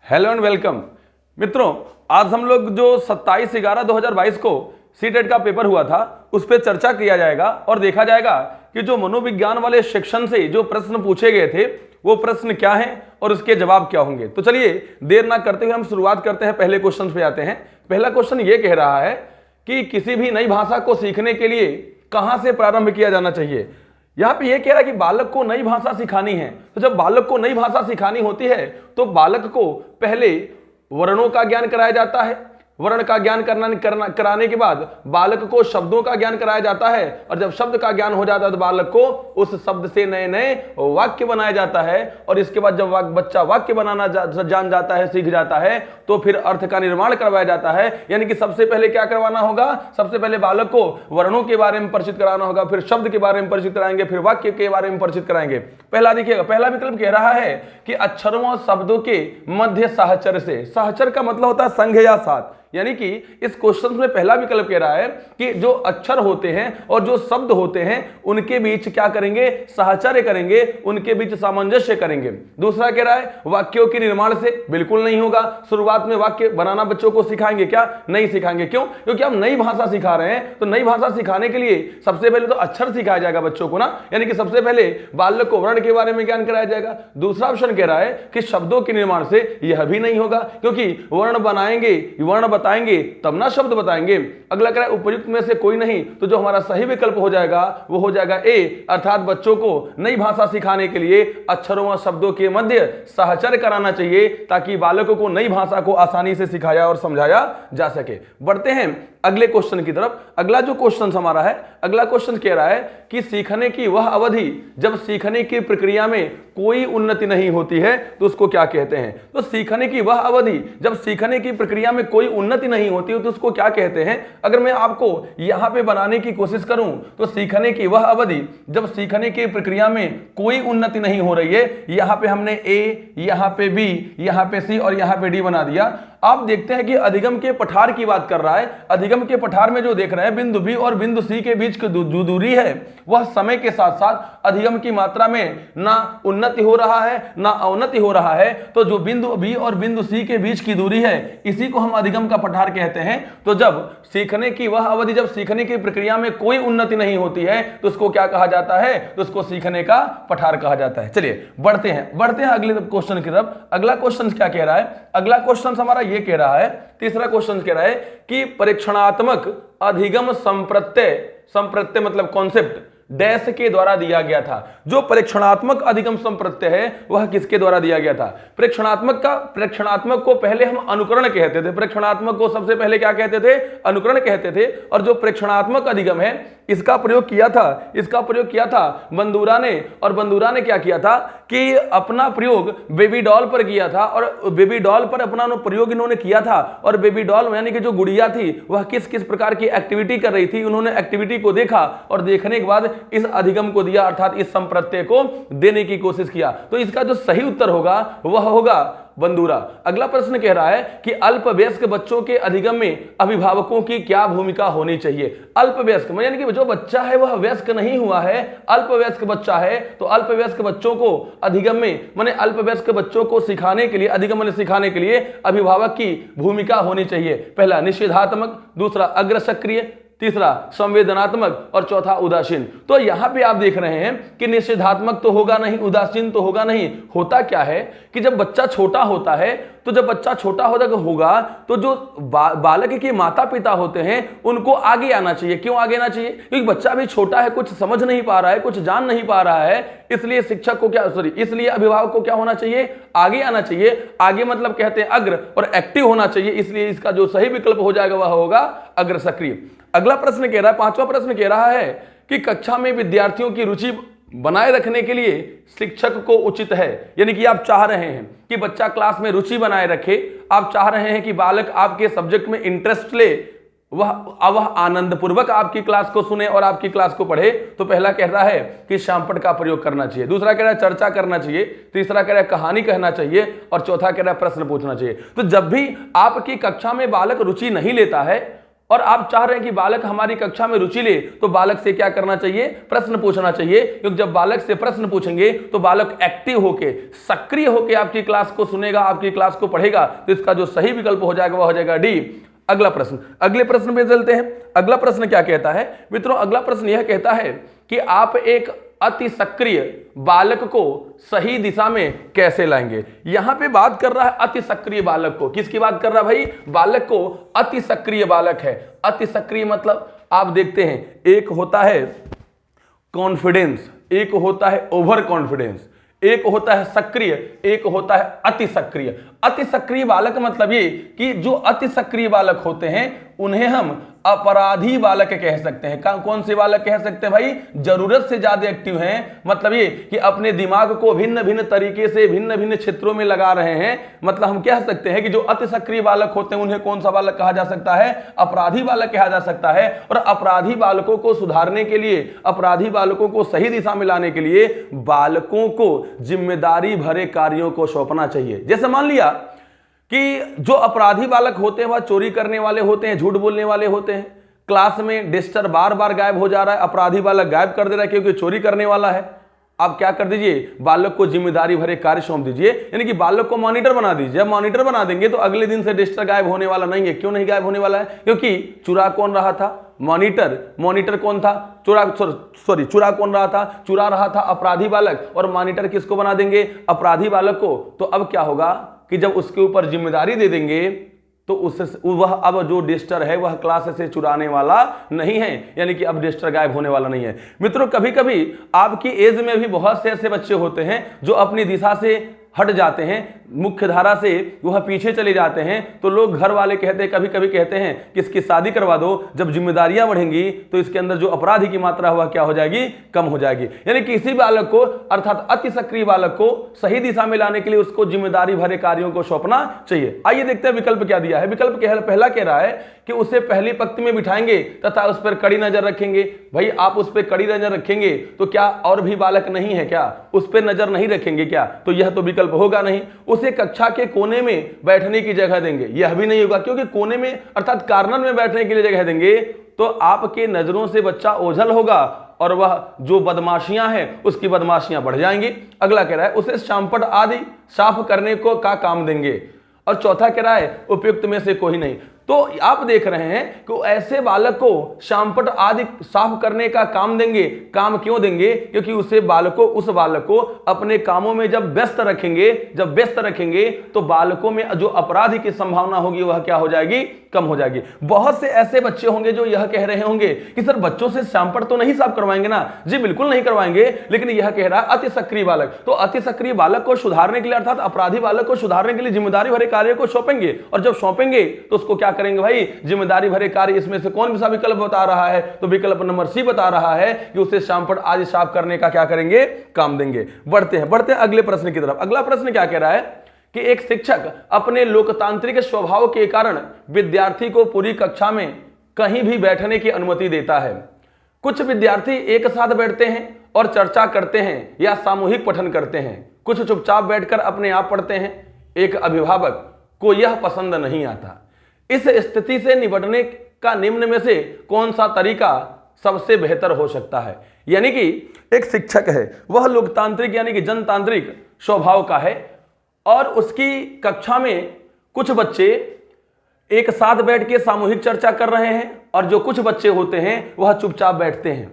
Hello and welcome मित्रों। आज हम लोग जो 27/11/2022 को सीटेट का पेपर हुआ था उस पर चर्चा किया जाएगा और देखा जाएगा कि जो मनोविज्ञान वाले सेक्शन से जो प्रश्न पूछे गए थे वो प्रश्न क्या हैं और उसके जवाब क्या होंगे। तो चलिए देर ना करते हुए हम शुरुआत करते हैं, पहले क्वेश्चन पे आते हैं। पहला क्वेश्चन ये कह रहा है कि किसी भी नई भाषा को सीखने के लिए कहां से प्रारंभ किया जाना चाहिए। यहां पे ये कह रहा है कि बालक को नई भाषा सिखानी है, तो जब बालक को नई भाषा सिखानी होती है तो बालक को पहले वर्णों का ज्ञान कराया जाता है। वर्ण का ज्ञान कराने के बाद बालक को शब्दों का ज्ञान कराया जाता है, और जब शब्द का ज्ञान हो जाता है तो बालक को उस शब्द से नए नए वाक्य बनाया जाता है। और इसके बाद जब बच्चा वाक्य बनाना जान जाता है, सीख जाता है, तो फिर अर्थ का निर्माण करवाया जाता है। यानी कि सबसे पहले क्या करवाना होगा, सबसे पहले बालक को वर्णों के बारे में परिचित कराना होगा, फिर शब्द के बारे में परिचित कराएंगे, फिर वाक्य के बारे में परिचित कराएंगे। पहला देखिएगा, पहला विकल्प कह रहा है कि अक्षरों और शब्दों के मध्य सहचर से। सहचर का मतलब होता है संघ या साथ, यानी कि इस क्वेश्चन में पहला विकल्प कह रहा है कि जो अक्षर होते हैं और जो शब्द होते हैं उनके बीच क्या करेंगे, साहचर्य करेंगे, उनके बीच सामंजस्य करेंगे। दूसरा कह रहा है वाक्यों के निर्माण से। बिल्कुल नहीं होगा, शुरुआत में वाक्य बनाना बच्चों को सिखाएंगे क्या, नहीं सिखाएंगे। क्यों? क्योंकि हम नई भाषा सिखा रहे हैं, तो नई भाषा सिखाने के लिए सबसे पहले तो अक्षर सिखाया जाएगा बच्चों को ना, यानी कि सबसे पहले बालक को वर्ण के बारे में ज्ञान कराया जाएगा। दूसरा ऑप्शन कह रहा है कि शब्दों के निर्माण से, यह भी नहीं होगा, क्योंकि वर्ण बनाएंगे, वर्ण बताएंगे तब ना शब्द बताएंगे। अगला कह रहा है उपयुक्त में से कोई नहीं, तो जो हमारा सही विकल्प हो जाएगा वो हो जाएगा ए, अर्थात बच्चों को नई भाषा सिखाने के लिए अक्षरों और शब्दों के मध्य सहचर्य कराना चाहिए, ताकि बालकों को नई भाषा को आसानी से सिखाया और समझाया जा सके। बढ़ते हैं अगले क्वेश्चन की तरफ। अगला जो क्वेश्चन हमारा है, अगला क्वेश्चन कह रहा है कि सीखने की वह अवधि जब सीखने की प्रक्रिया में कोई उन्नति नहीं होती है तो उसको क्या कहते हैं। तो सीखने की वह अवधि जब सीखने की प्रक्रिया में कोई उन्नति नहीं होती है तो उसको क्या कहते हैं। अगर मैं आपको यहां पे बनाने की कोशिश करूं तो सीखने की वह अवधि जब सीखने की प्रक्रिया में कोई उन्नति नहीं हो रही है, यहां पे हमने ए, यहां पे बी, यहां पे सी और यहां पे डी बना दिया। आप देखते हैं कि अधिगम के पठार की बात कर रहा है। अधिगम के पठार में जो देख रहे हैं बिंदु बी और बिंदु सी के बीच की जो दूरी है वह समय के साथ साथ अधिगम की मात्रा में ना उन्नति हो रहा है ना अवनति हो रहा है। तो जो बिंदु बी और बिंदु सी के बीच की दूरी है इसी को हम अधिगम का पठार कहते हैं। तो जब सीखने की वह अवधि जब सीखने की प्रक्रिया में कोई उन्नति नहीं होती है तो उसको क्या कहा जाता है, तो उसको सीखने का पठार कहा जाता है। चलिए बढ़ते हैं अगले क्वेश्चन की तरफ। अगला क्वेश्चन क्या कह रहा है, अगला क्वेश्चन हमारा ये कह रहा है, तीसरा क्वेश्चन कह रहा है कि परीक्षणात्मक अधिगम संप्रत्यय मतलब कॉन्सेप्ट डैश के द्वारा दिया गया था। जो परीक्षणात्मक अधिगम संप्रत्यय है वह किसके द्वारा दिया गया था। परीक्षणात्मक को पहले हम अनुकरण कहते थे। परीक्षणात्मक को सबसे पहले क्या कहते थे, अनुकरण कहते थे। और जो परीक्षणात्मक अधिगम है इसका प्रयोग किया था बंदूरा ने। और बंदूरा ने क्या किया था कि अपना प्रयोग बेबी डॉल पर किया था, और बेबी डॉल पर अपना प्रयोग इन्होंने किया था। और बेबी डॉल यानी कि जो गुड़िया थी वह किस किस प्रकार की एक्टिविटी कर रही थी, उन्होंने एक्टिविटी को देखा और देखने के बाद इस अधिगम को दिया, अर्थात इस संप्रत्यय को देने की कोशिश किया। तो इसका जो सही उत्तर होगा वह होगा बंदूरा। अगला प्रश्न कह रहा है कि अल्पवयस्क बच्चों के अधिगम में अभिभावकों की क्या भूमिका होनी चाहिए। अल्पवयस्क यानी कि जो बच्चा है वह वयस्क नहीं हुआ है, अल्पवयस्क बच्चा है, तो अल्पवयस्क बच्चों को अधिगम में माने अल्पवयस्क बच्चों को सिखाने के लिए, अधिगम में सिखाने के लिए अभिभावक की भूमिका होनी चाहिए। पहला निषेधात्मक, दूसरा अग्रसक्रिय, तीसरा संवेदनात्मक और चौथा उदासीन। तो यहां पे आप देख रहे हैं कि निषेधात्मक तो होगा नहीं, उदासीन तो होगा नहीं। होता क्या है कि जब बच्चा छोटा होता है तो जब बच्चा छोटा होगा तो जो बालक के माता पिता होते हैं उनको आगे आना चाहिए। क्यों आगे आना चाहिए? क्योंकि बच्चा भी छोटा है, कुछ समझ नहीं पा रहा है, कुछ जान नहीं पा रहा है, इसलिए शिक्षक को इसलिए अभिभावक को क्या होना चाहिए, आगे आना चाहिए। आगे मतलब कहते हैं अग्र, और एक्टिव होना चाहिए, इसलिए इसका जो सही विकल्प हो जाएगा वह होगा अग्र सक्रिय। अगला प्रश्न कह रहा है, पांचवा प्रश्न कह रहा है कि कक्षा में विद्यार्थियों की रुचि बनाए रखने के लिए शिक्षक को उचित है। यानी कि आप चाह रहे हैं कि बच्चा क्लास में रुचि बनाए रखे, आप चाह रहे हैं कि बालक आपके सब्जेक्ट में इंटरेस्ट ले, वह आनंद पूर्वक आपकी क्लास को सुने और आपकी क्लास को पढ़े। तो पहला कह रहा है कि श्यामपट्ट का प्रयोग करना चाहिए, दूसरा कह रहा है चर्चा करना चाहिए, तीसरा कह रहा है कहानी कहना चाहिए, और चौथा कह रहा है प्रश्न पूछना चाहिए। तो जब भी आपकी कक्षा में बालक रुचि नहीं लेता है और आप चाह रहे हैं कि बालक हमारी कक्षा में रुचि ले, तो बालक से क्या करना चाहिए, प्रश्न पूछना चाहिए। क्योंकि जब बालक से प्रश्न पूछेंगे तो बालक एक्टिव होके, सक्रिय होके आपकी क्लास को सुनेगा, आपकी क्लास को पढ़ेगा। तो इसका जो सही विकल्प हो जाएगा वह हो जाएगा डी। अगला प्रश्न, अगले प्रश्न पे चलते हैं। अगला प्रश्न क्या कहता है मित्रों, अगला प्रश्न यह कहता है कि आप एक अति सक्रिय बालक को सही दिशा में कैसे लाएंगे। यहां पे बात कर रहा है अति सक्रिय बालक को। किसकी बात कर रहा है भाई, बालक को। अति सक्रिय बालक है। अति सक्रिय मतलब आप देखते हैं, एक होता है कॉन्फिडेंस, एक होता है ओवर कॉन्फिडेंस, एक होता है सक्रिय, एक होता है अति सक्रिय। अति सक्रिय बालक मतलब ये कि जो अति सक्रिय बालक होते हैं उन्हें हम अपराधी बालक कह सकते हैं। कौन से बालक कह सकते हैं भाई, जरूरत से ज्यादा एक्टिव हैं। मतलब ये कि अपने दिमाग को भिन्न भिन्न तरीके से भिन्न भिन्न क्षेत्रों में लगा रहे हैं। मतलब हम कह सकते हैं कि जो अति सक्रिय बालक होते हैं उन्हें कौन सा बालक कहा जा सकता है, अपराधी बालक कहा जा सकता है। और अपराधी बालकों को सुधारने के लिए, अपराधी बालकों को सही दिशा में लाने के लिए बालकों को जिम्मेदारी भरे कार्यों को सौंपना चाहिए। जैसे मान लिया कि जो अपराधी बालक होते हैं वह चोरी करने वाले होते हैं, झूठ बोलने वाले होते हैं। क्लास में डिस्टर बार बार गायब हो जा रहा है, अपराधी बालक गायब कर दे रहा है क्योंकि चोरी करने वाला है। आप क्या कर दीजिए, बालक को जिम्मेदारी भरे कार्य सौंप दीजिए, यानी कि बालक को मॉनिटर बना दीजिए। जब मॉनिटर बना देंगे तो अगले दिन से डिस्टर गायब होने वाला नहीं है। क्यों नहीं गायब होने वाला है, क्योंकि चुरा कौन रहा था, मॉनिटर। मॉनिटर कौन था, चुरा कौन रहा था, चुरा रहा था अपराधी बालक। और मॉनिटर किसको बना देंगे, अपराधी बालक को। तो अब क्या होगा कि जब उसके ऊपर जिम्मेदारी दे देंगे तो उससे वह अब जो डिस्टर है वह क्लास से चुराने वाला नहीं है, यानी कि अब डिस्टर गायब होने वाला नहीं है। मित्रों कभी कभी आपकी एज में भी बहुत से ऐसे बच्चे होते हैं जो अपनी दिशा से हट जाते हैं, मुख्य धारा से वह पीछे चले जाते हैं। तो लोग घर वाले कहते हैं, कभी कभी कहते हैं कि इसकी शादी करवा दो, जब जिम्मेदारियां बढ़ेंगी तो इसके अंदर जो अपराधी की मात्रा हुआ क्या हो जाएगी, कम हो जाएगी। यानी किसी बालक को अर्थात अति सक्रिय बालक को सही दिशा में लाने के लिए उसको जिम्मेदारी भरे कार्यों को सौंपना चाहिए। आइए देखते हैं विकल्प क्या दिया है। विकल्प पहला कह रहा है कि उसे पहली पंक्ति में बिठाएंगे तथा उस पर कड़ी नजर रखेंगे। भाई आप उस पर कड़ी नजर रखेंगे तो क्या और भी बालक नहीं है क्या, उस पर नजर नहीं रखेंगे क्या, तो यह तो विकल्प होगा नहीं। उसे कक्षा के कोने में बैठने की जगह देंगे, यह भी नहीं होगा, क्योंकि कोने में अर्थात कार्नर में बैठने के लिए जगह देंगे तो आपके नजरों से बच्चा ओझल होगा और वह जो बदमाशियां हैं उसकी बदमाशियां बढ़ जाएंगी। अगला कह रहा है उसे शामपट आदि साफ करने को का काम देंगे। और चौथा कह रहा है उपयुक्त में से कोई नहीं। तो आप देख रहे हैं कि ऐसे बालक को शामपट आदि साफ करने का काम देंगे। काम क्यों देंगे, क्योंकि उस बालक को अपने कामों में जब व्यस्त रखेंगे तो बालकों में जो अपराध की संभावना होगी वह क्या हो जाएगी, कम हो जाएगी। बहुत से ऐसे बच्चे होंगे जो यह कह रहे होंगे कि सर बच्चों से शामपट तो नहीं साफ करवाएंगे ना। जी बिल्कुल नहीं करवाएंगे, लेकिन यह कह रहा है अति सक्रिय बालक। तो अति सक्रिय बालक को सुधारने के लिए अर्थात अपराधी बालक को सुधारने के लिए जिम्मेदारी भरे कार्य को सौंपेंगे। और जब सौंपेंगे तो उसको क्या करेंगे भाई, जिम्मेदारी भरे कार्य। इसमें से कौन सा विकल्प बता रहा है, तो विकल्प नंबर सी बता रहा है कि उसे शामपट आदि साफ करने का क्या करेंगे, काम देंगे। बढ़ते हैं अगले प्रश्न की तरफ। अगला प्रश्न क्या कह रहा है कि एक शिक्षक अपने लोकतांत्रिक स्वभाव के कारण विद्यार्थी को पूरी कक्षा में कहीं भी बैठने की अनुमति देता है। कुछ विद्यार्थी एक साथ बैठते हैं और चर्चा करते हैं या सामूहिक पठन करते हैं, कुछ चुपचाप बैठकर अपने आप पढ़ते हैं। एक अभिभावक को यह पसंद नहीं आता। इस स्थिति से निपटने का निम्न में से कौन सा तरीका सबसे बेहतर हो सकता है। यानी कि एक शिक्षक है, वह लोकतांत्रिक यानी कि जनतांत्रिक स्वभाव का है और उसकी कक्षा में कुछ बच्चे एक साथ बैठ के सामूहिक चर्चा कर रहे हैं और जो कुछ बच्चे होते हैं वह चुपचाप बैठते हैं।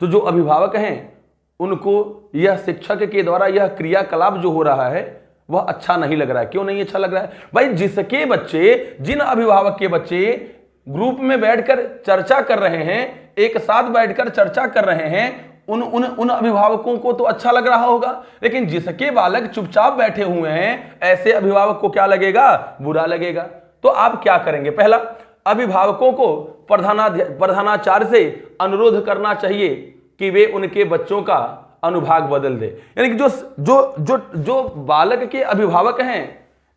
तो जो अभिभावक हैं उनको यह शिक्षक के द्वारा यह क्रियाकलाप जो हो रहा है वह अच्छा नहीं लग रहा है। क्यों नहीं अच्छा लग रहा है भाई, जिसके बच्चे, जिन अभिभावक के बच्चे ग्रुप में बैठकर चर्चा कर रहे हैं, एक साथ बैठकर चर्चा कर रहे हैं, उन अभिभावकों को तो अच्छा लग रहा होगा। लेकिन जिसके बालक चुपचाप बैठे हुए हैं ऐसे अभिभावक को क्या लगेगा, बुरा लगेगा। तो आप क्या करेंगे, पहला अभिभावकों को प्रधानाचार्य से अनुरोध करना चाहिए कि वे उनके बच्चों का अनुभाग बदल दे। यानी कि जो बालक के अभिभावक हैं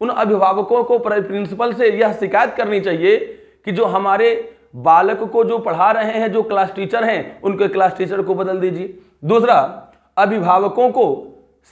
उन अभिभावकों को प्रिंसिपल से यह शिकायत करनी चाहिए कि जो हमारे बालक को जो पढ़ा रहे हैं, जो क्लास टीचर हैं, उनके क्लास टीचर को बदल दीजिए। दूसरा, अभिभावकों को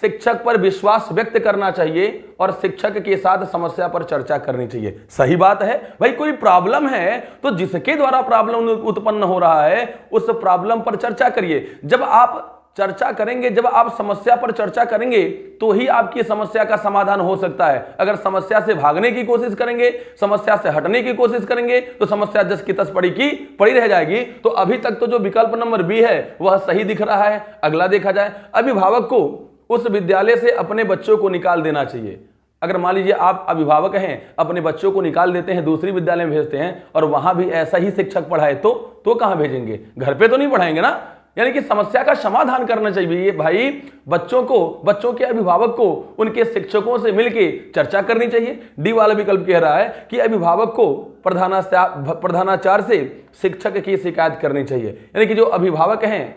शिक्षक पर विश्वास व्यक्त करना चाहिए और शिक्षक के साथ समस्या पर चर्चा करनी चाहिए। सही बात है भाई, कोई प्रॉब्लम है तो जिसके द्वारा प्रॉब्लम उत्पन्न हो रहा है उस प्रॉब्लम पर चर्चा करिए। जब आप चर्चा करेंगे, जब आप समस्या पर चर्चा करेंगे तो ही आपकी समस्या का समाधान हो सकता है। अगर समस्या से भागने की कोशिश करेंगे, समस्या से हटने की कोशिश करेंगे तो समस्या जस की तस पड़ी की पड़ी रह जाएगी। तो अभी तक तो जो विकल्प नंबर बी है वह सही दिख रहा है। अगला देखा जाए, अभिभावक को उस विद्यालय से अपने बच्चों को निकाल देना चाहिए। अगर मान लीजिए आप अभिभावक हैं, अपने बच्चों को निकाल देते हैं, दूसरी विद्यालय में भेजते हैं और वहां भी ऐसा ही शिक्षक पढ़ाए तो कहां भेजेंगे? घर पे तो नहीं पढ़ाएंगे ना। यानी कि समस्या का समाधान करना चाहिए भाई। बच्चों के अभिभावक को उनके शिक्षकों से मिलकर चर्चा करनी चाहिए। डी वाला विकल्प कह रहा है कि अभिभावक को प्रधानाचार्य से शिक्षक की शिकायत करनी चाहिए। यानी कि जो अभिभावक हैं,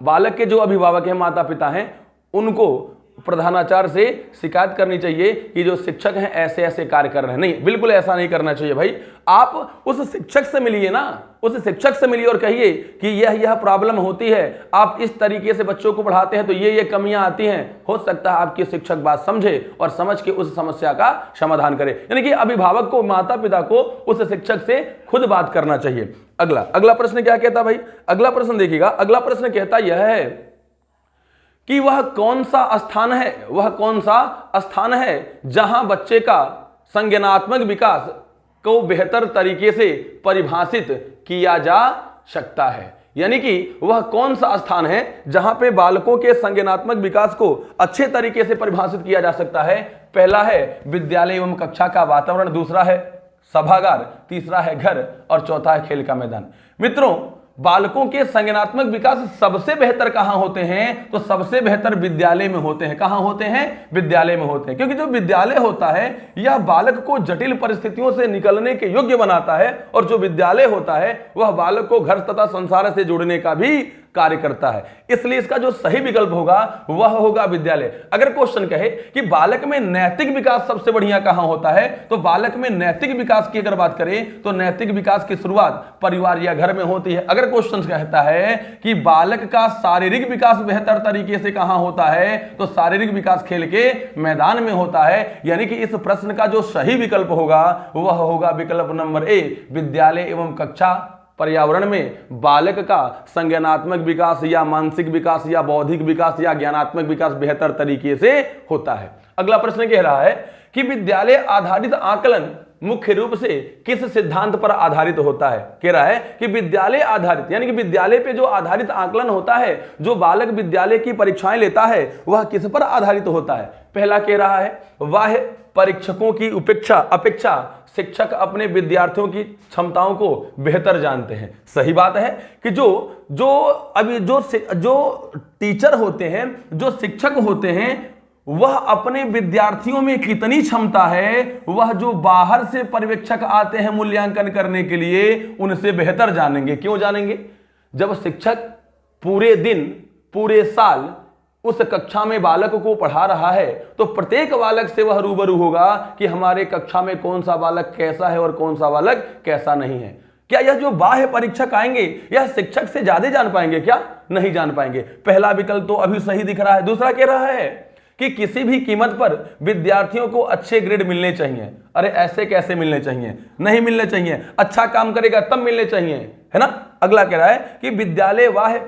बालक के जो अभिभावक हैं, माता पिता हैं, उनको प्रधानाचार्य से शिकायत करनी चाहिए कि जो शिक्षक हैं ऐसे ऐसे कार्य कर रहे हैं। नहीं, बिल्कुल ऐसा नहीं करना चाहिए भाई। आप उस शिक्षक से मिलिए ना, उस शिक्षक से मिलिए और कहिए कि यह प्रॉब्लम होती है, आप इस तरीके से बच्चों को पढ़ाते हैं तो ये कमियां आती हैं। हो सकता है आपके शिक्षक बात समझे और समझ के उस समस्या का समाधान करे। यानी कि अभिभावक को, माता पिता को उस शिक्षक से खुद बात करना चाहिए। अगला प्रश्न क्या कहता भाई? अगला प्रश्न देखिएगा। अगला प्रश्न कहता यह है कि वह कौन सा स्थान है जहां बच्चे का संज्ञानात्मक विकास को बेहतर तरीके से परिभाषित किया जा सकता है। यानी कि वह कौन सा स्थान है जहां पे बालकों के संज्ञानात्मक विकास को अच्छे तरीके से परिभाषित किया जा सकता है। पहला है विद्यालय एवं कक्षा का वातावरण, दूसरा है सभागार, तीसरा है घर और चौथा है खेल का मैदान। मित्रों, बालकों के संज्ञानात्मक विकास सबसे बेहतर कहां होते हैं? तो सबसे बेहतर विद्यालय में होते हैं। कहां होते हैं? विद्यालय में होते हैं। क्योंकि जो विद्यालय होता है यह बालक को जटिल परिस्थितियों से निकलने के योग्य बनाता है और जो विद्यालय होता है वह बालक को घर तथा संसार से जुड़ने का भी कार्य करता है। इसलिए इसका जो सही विकल्प होगा वह होगा विद्यालय। अगर क्वेश्चन कहे कि बालक में नैतिक विकास सबसे बढ़िया कहां होता है, तो बालक में नैतिक विकास की अगर बात करें तो नैतिक विकास की शुरुआत परिवार या घर में होती है। अगर क्वेश्चन कहता है कि बालक का शारीरिक विकास बेहतर तरीके से कहां होता है, तो शारीरिक विकास खेल के मैदान में होता है। यानी कि इस प्रश्न का जो सही विकल्प होगा वह होगा विकल्प नंबर ए, विद्यालय एवं कक्षा पर्यावरण में बालक का संज्ञानात्मक विकास या मानसिक विकास या बौद्धिक विकास या ज्ञानात्मक विकास बेहतर तरीके से होता है। अगला प्रश्न कह रहा है कि विद्यालय आधारित आकलन मुख्य रूप से किस सिद्धांत पर आधारित होता है? कह रहा है कि विद्यालय आधारित, यानी कि विद्यालय पे जो आधारित आकलन होता है, जो बालक विद्यालय की परीक्षाएं लेता है वह किस पर आधारित होता है? पहला कह रहा है बाह्य परीक्षकों की अपेक्षा शिक्षक अपने विद्यार्थियों की क्षमताओं को बेहतर जानते हैं। सही बात है कि जो टीचर होते हैं, जो शिक्षक होते हैं, वह अपने विद्यार्थियों में कितनी क्षमता है वह जो बाहर से पर्यवेक्षक आते हैं मूल्यांकन करने के लिए उनसे बेहतर जानेंगे। क्यों जानेंगे? जब शिक्षक पूरे दिन, पूरे साल उस कक्षा में बालक को पढ़ा रहा है तो प्रत्येक बालक से वह रूबरू होगा कि हमारे कक्षा में कौन सा बालक कैसा है और कौन सा बालक कैसा नहीं है। क्या यह जो बाह्य परीक्षक आएंगे यह शिक्षक से ज्यादा जान पाएंगे? क्या नहीं जान पाएंगे। पहला विकल्प तो अभी सही दिख रहा है। दूसरा कह रहा है कि किसी भी कीमत पर विद्यार्थियों को अच्छे ग्रेड मिलने चाहिए। अरे ऐसे कैसे मिलने चाहिए? नहीं मिलने चाहिए। अच्छा काम करेगा तब मिलने चाहिए, है ना। अगला कह रहा है कि विद्यालय बाह्य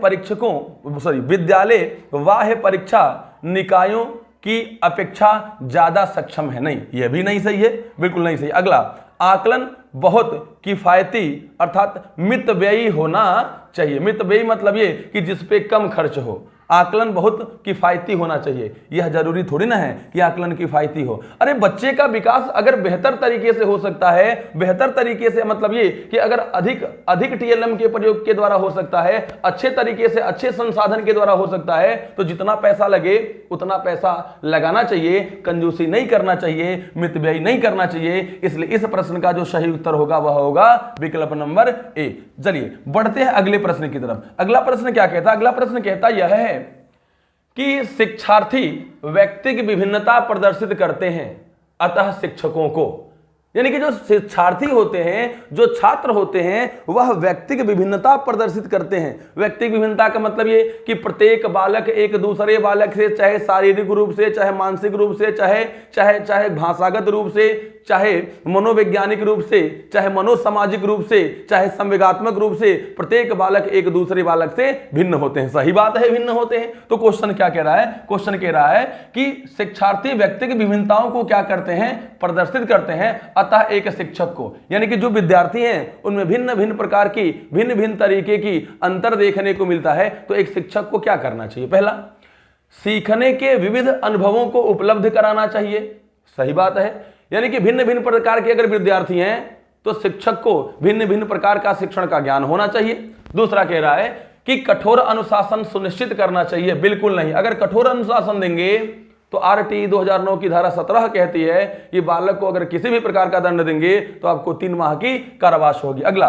परीक्षा निकायों की अपेक्षा ज्यादा सक्षम है। नहीं, यह भी नहीं सही है, बिल्कुल नहीं सही। अगला, आकलन बहुत किफायती अर्थात मितव्ययी होना चाहिए। मितव्ययी मतलब ये कि जिस पे कम खर्च हो। आकलन बहुत किफायती होना चाहिए। यह जरूरी थोड़ी ना है कि आकलन किफायती हो। अरे बच्चे का विकास अगर बेहतर तरीके से हो सकता है, बेहतर तरीके से मतलब ये कि अगर अधिक टीएलएम के प्रयोग के द्वारा हो सकता है, अच्छे तरीके से, अच्छे संसाधन के द्वारा हो सकता है, तो जितना पैसा लगे उतना पैसा लगाना चाहिए। कंजूसी नहीं करना चाहिए, मितव्ययी नहीं करना चाहिए। इसलिए इस प्रश्न का जो सही उत्तर होगा वह होगा विकल्प नंबर ए। चलिए बढ़ते हैं अगले प्रश्न की तरफ। अगला प्रश्न क्या कहता है? अगला प्रश्न कहता यह है कि शिक्षार्थी व्यक्तिगत विभिन्नता प्रदर्शित करते हैं, अतः शिक्षकों को यानी कि जो शिक्षार्थी होते हैं, जो छात्र होते हैं, वह व्यक्तिगत विभिन्नता प्रदर्शित करते हैं। व्यक्तिगत विभिन्नता का मतलब ये कि प्रत्येक बालक एक दूसरे बालक से, चाहे शारीरिक रूप से, चाहे मानसिक रूप से, चाहे भाषागत रूप से, चाहे मनोवैज्ञानिक रूप से, चाहे मनोसामाजिक रूप से, चाहे संवेगात्मक रूप से, प्रत्येक बालक एक दूसरे बालक से भिन्न होते हैं। सही बात है, भिन्न होते हैं। तो क्वेश्चन क्या कह रहा है? क्वेश्चन कह रहा है कि शिक्षार्थी व्यक्तिगत विभिन्नताओं को क्या करते हैं? प्रदर्शित करते हैं। अतः एक शिक्षक को, यानी कि जो विद्यार्थी हैं उनमें भिन्न भिन्न प्रकार की, भिन्न भिन्न तरीके की अंतर देखने को मिलता है। तो एक शिक्षक को क्या करना चाहिए? पहला, सीखने के विविध अनुभवों को उपलब्ध कराना चाहिए। सही बात है, यानी कि भिन्न भिन्न प्रकार के अगर विद्यार्थी हैं तो शिक्षक को भिन्न भिन्न प्रकार का शिक्षण का ज्ञान होना चाहिए। दूसरा कह रहा है कि कठोर अनुशासन सुनिश्चित करना चाहिए। बिल्कुल नहीं, अगर कठोर अनुशासन देंगे तो आरटी 2009 की धारा 17 कहती है कि बालक को अगर किसी भी प्रकार का दंड देंगे तो आपको 3 माह की कारावास होगी। अगला,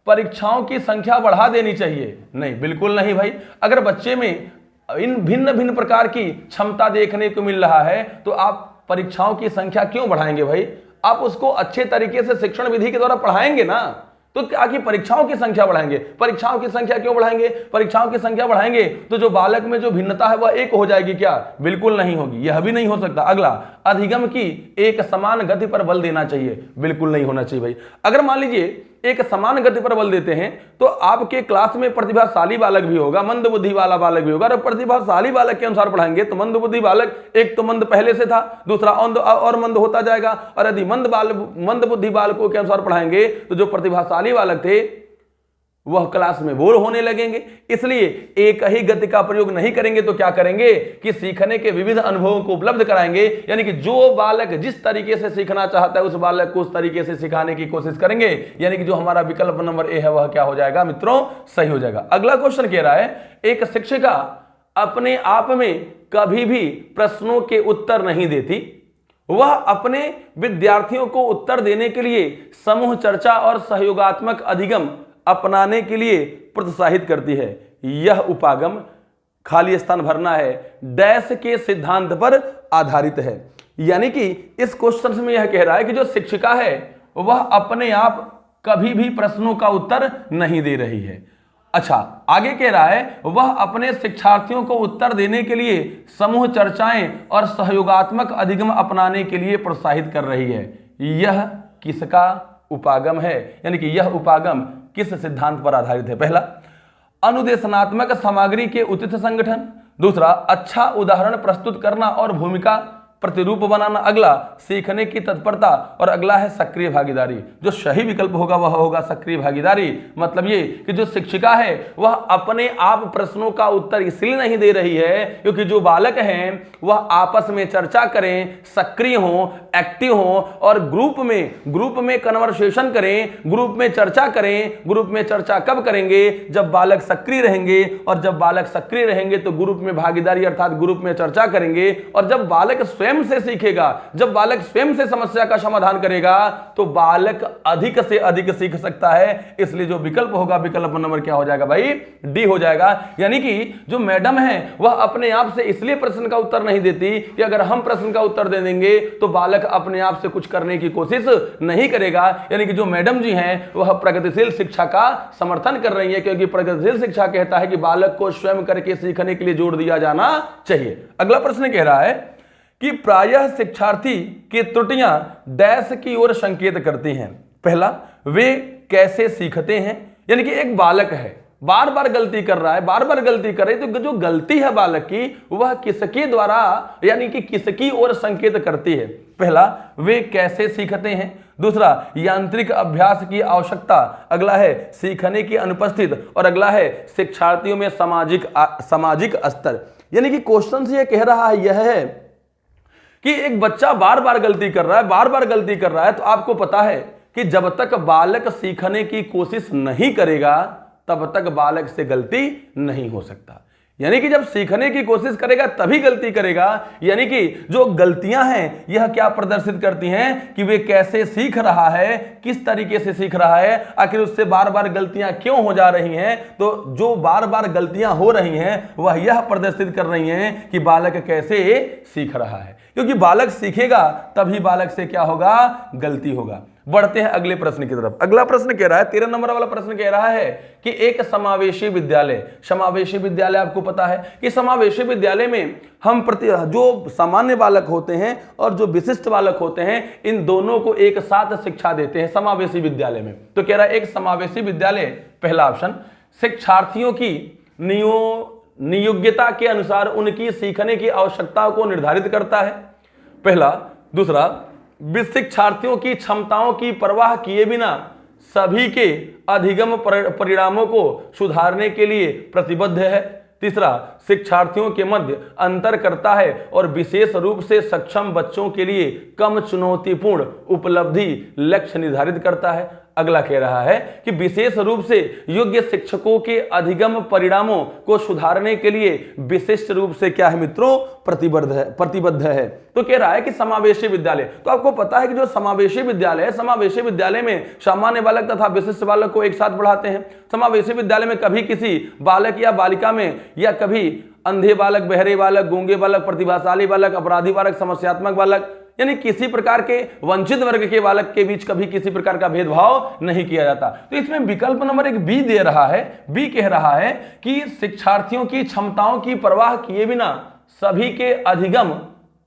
परीक्षाओं की संख्या बढ़ा देनी चाहिए। नहीं, बिल्कुल नहीं भाई। अगर बच्चे में इन भिन्न भिन्न प्रकार की क्षमता देखने को मिल रहा है तो आप परीक्षाओं की संख्या क्यों बढ़ाएंगे भाई? आप उसको अच्छे तरीके से शिक्षण विधि के द्वारा पढ़ाएंगे ना, तो क्या कि परीक्षाओं की संख्या बढ़ाएंगे? परीक्षाओं की संख्या क्यों बढ़ाएंगे? परीक्षाओं की संख्या बढ़ाएंगे तो जो बालक में जो भिन्नता है वह एक हो जाएगी क्या? बिल्कुल नहीं होगी, यह भी नहीं हो सकता। अगला, अधिगम की एक समान गति पर बल देना चाहिए। बिल्कुल नहीं होना चाहिए भाई। अगर मान लीजिए एक समान गति पर बल देते हैं तो आपके क्लास में प्रतिभाशाली बालक भी होगा, मंद बुद्धि वाला बालक भी होगा। और प्रतिभाशाली बालक के अनुसार पढ़ाएंगे तो मंद बुद्धि बालक, एक तो मंद पहले से था, दूसरा और मंद होता जाएगा। और यदि मंद बुद्धि बालकों के अनुसार पढ़ाएंगे तो जो प्रतिभाशाली बालक थे वह क्लास में बोर होने लगेंगे। इसलिए एक ही गति का प्रयोग नहीं करेंगे तो क्या करेंगे कि सीखने के विविध अनुभवों को उपलब्ध कराएंगे। यानी कि जो बालक जिस तरीके से सीखना चाहता है उस बालक को उस तरीके से सिखाने की कोशिश करेंगे। यानी कि जो हमारा विकल्प नंबर ए है वह क्या हो जाएगा मित्रों? सही हो जाएगा। अगला क्वेश्चन कह रहा है, एक शिक्षिका अपने आप में कभी भी प्रश्नों के उत्तर नहीं देती। वह अपने विद्यार्थियों को उत्तर देने के लिए समूह चर्चा और सहयोगात्मक अधिगम अपनाने के लिए प्रोत्साहित करती है। यह उपागम, खाली स्थान भरना है, डैश के सिद्धांत पर आधारित है। यानी कि इस क्वेश्चन में यह कह रहा है कि जो शिक्षिका है वह अपने आप कभी भी प्रश्नों का उत्तर नहीं दे रही है। अच्छा, आगे कह रहा है वह अपने शिक्षार्थियों को उत्तर देने के लिए समूह चर्चाएं और सहयोगात्मक अधिगम अपनाने के लिए प्रोत्साहित कर रही है। यह किसका उपागम है? यानी कि यह उपागम किस सिद्धांत पर आधारित है? पहला, अनुदेशनात्मक सामग्री के उचित संगठन। दूसरा, अच्छा उदाहरण प्रस्तुत करना और भूमिका प्रतिरूप बनाना। अगला, सीखने की तत्परता। और अगला है सक्रिय भागीदारी। जो सही विकल्प होगा वह होगा सक्रिय भागीदारी। मतलब ये कि जो शिक्षिका है वह अपने आप प्रश्नों का उत्तर इसलिए नहीं दे रही है क्योंकि जो बालक हैं वह आपस में चर्चा करें, सक्रिय हों, एक्टिव हों और ग्रुप में कन्वर्सेशन करें, ग्रुप में चर्चा करें। ग्रुप में चर्चा कब करेंगे? जब बालक सक्रिय रहेंगे। और जब बालक सक्रिय रहेंगे तो ग्रुप में भागीदारी अर्थात ग्रुप में चर्चा करेंगे। और जब बालक स्वयं से सीखेगा, जब बालक स्वयं से समस्या का समाधान करेगा तो बालक अधिक से अधिक सीख सकता है। इसलिए जो विकल्प होगा, विकल्प नंबर क्या हो जाएगा भाई? डी हो जाएगा। यानी कि जो मैडम है वह अपने आप से इसलिए प्रश्न का उत्तर नहीं देती कि अगर हम प्रश्न का उत्तर दे देंगे तो बालक अपने आप से कुछ करने की कोशिश नहीं करेगा। यानी कि जो मैडम जी हैं वह प्रगतिशील शिक्षा का समर्थन कर रही है क्योंकि प्रगतिशील शिक्षा कहता है कि बालक को स्वयं करके सीखने के लिए जोर दिया जाना चाहिए। अगला प्रश्न कह रहा है कि प्रायः शिक्षार्थी की त्रुटियां डैश की ओर संकेत करती हैं। पहला, वे कैसे सीखते हैं। यानी कि एक बालक है, बार बार गलती कर रहा है, बार बार गलती कर रही है, तो जो गलती है बालक की वह किसके द्वारा यानी कि किसकी ओर संकेत करती है। पहला, वे कैसे सीखते हैं। दूसरा, यांत्रिक अभ्यास की आवश्यकता। अगला है सीखने की अनुपस्थित। और अगला है शिक्षार्थियों में सामाजिक स्तर। यानी कि क्वेश्चन से यह कह रहा है यह है कि एक बच्चा बार बार गलती कर रहा है, तो आपको पता है कि जब तक बालक सीखने की कोशिश नहीं करेगा तब तक बालक से गलती नहीं हो सकता। यानी कि जब सीखने की कोशिश करेगा तभी गलती करेगा। यानी कि जो गलतियां हैं यह क्या प्रदर्शित करती हैं कि वे कैसे सीख रहा है, किस तरीके से सीख रहा है, आखिर उससे बार बार गलतियां क्यों हो जा रही हैं। तो जो बार बार गलतियां हो रही हैं वह यह प्रदर्शित कर रही हैं कि बालक कैसे सीख रहा है, क्योंकि बालक सीखेगा तभी बालक से क्या होगा, गलती होगा। बढ़ते हैं अगले प्रश्न की तरफ। अगला प्रश्न कह रहा है, 13 नंबर वाला प्रश्न कह रहा है कि एक समावेशी विद्यालय, समावेशी विद्यालय आपको पता है कि समावेशी विद्यालय में हम जो सामान्य बालक होते हैं और जो विशिष्ट बालक होते हैं इन दोनों को एक साथ शिक्षा देते हैं समावेशी विद्यालय में। तो कह रहा है एक समावेशी विद्यालय, पहला ऑप्शन, शिक्षार्थियों की नियोग्यता के अनुसार उनकी सीखने की आवश्यकताओं को निर्धारित करता है, पहला। दूसरा, शिक्षार्थियों की क्षमताओं की परवाह किए बिना सभी के अधिगम परिणामों को सुधारने के लिए प्रतिबद्ध है। तीसरा, शिक्षार्थियों के मध्य अंतर करता है और विशेष रूप से सक्षम बच्चों के लिए कम चुनौतीपूर्ण उपलब्धि लक्ष्य निर्धारित करता है। अगला कह रहा है कि विशेष रूप से योग्य शिक्षकों के अधिगम परिणामों को सुधारने के लिए विशिष्ट रूप से क्या है मित्रों, प्रतिबद्ध है। तो कह रहा है कि समावेशी विद्यालय, तो आपको पता है कि जो समावेशी विद्यालय है, समावेशी विद्यालय में सामान्य बालक तथा विशिष्ट बालक को एक साथ पढ़ाते हैं। समावेशी विद्यालय में कभी किसी बालक या बालिका में या कभी अंधे बालक, बहरे बालक, गूंगे बालक, प्रतिभाशाली बालक, अपराधी बालक, समस्यात्मक बालक, यानी किसी प्रकार के वंचित वर्ग के बालक के बीच कभी किसी प्रकार का भेदभाव नहीं किया जाता। तो इसमें विकल्प नंबर 1 बी दे रहा है। बी कह रहा है कि शिक्षार्थियों की क्षमताओं की परवाह किए बिना सभी के अधिगम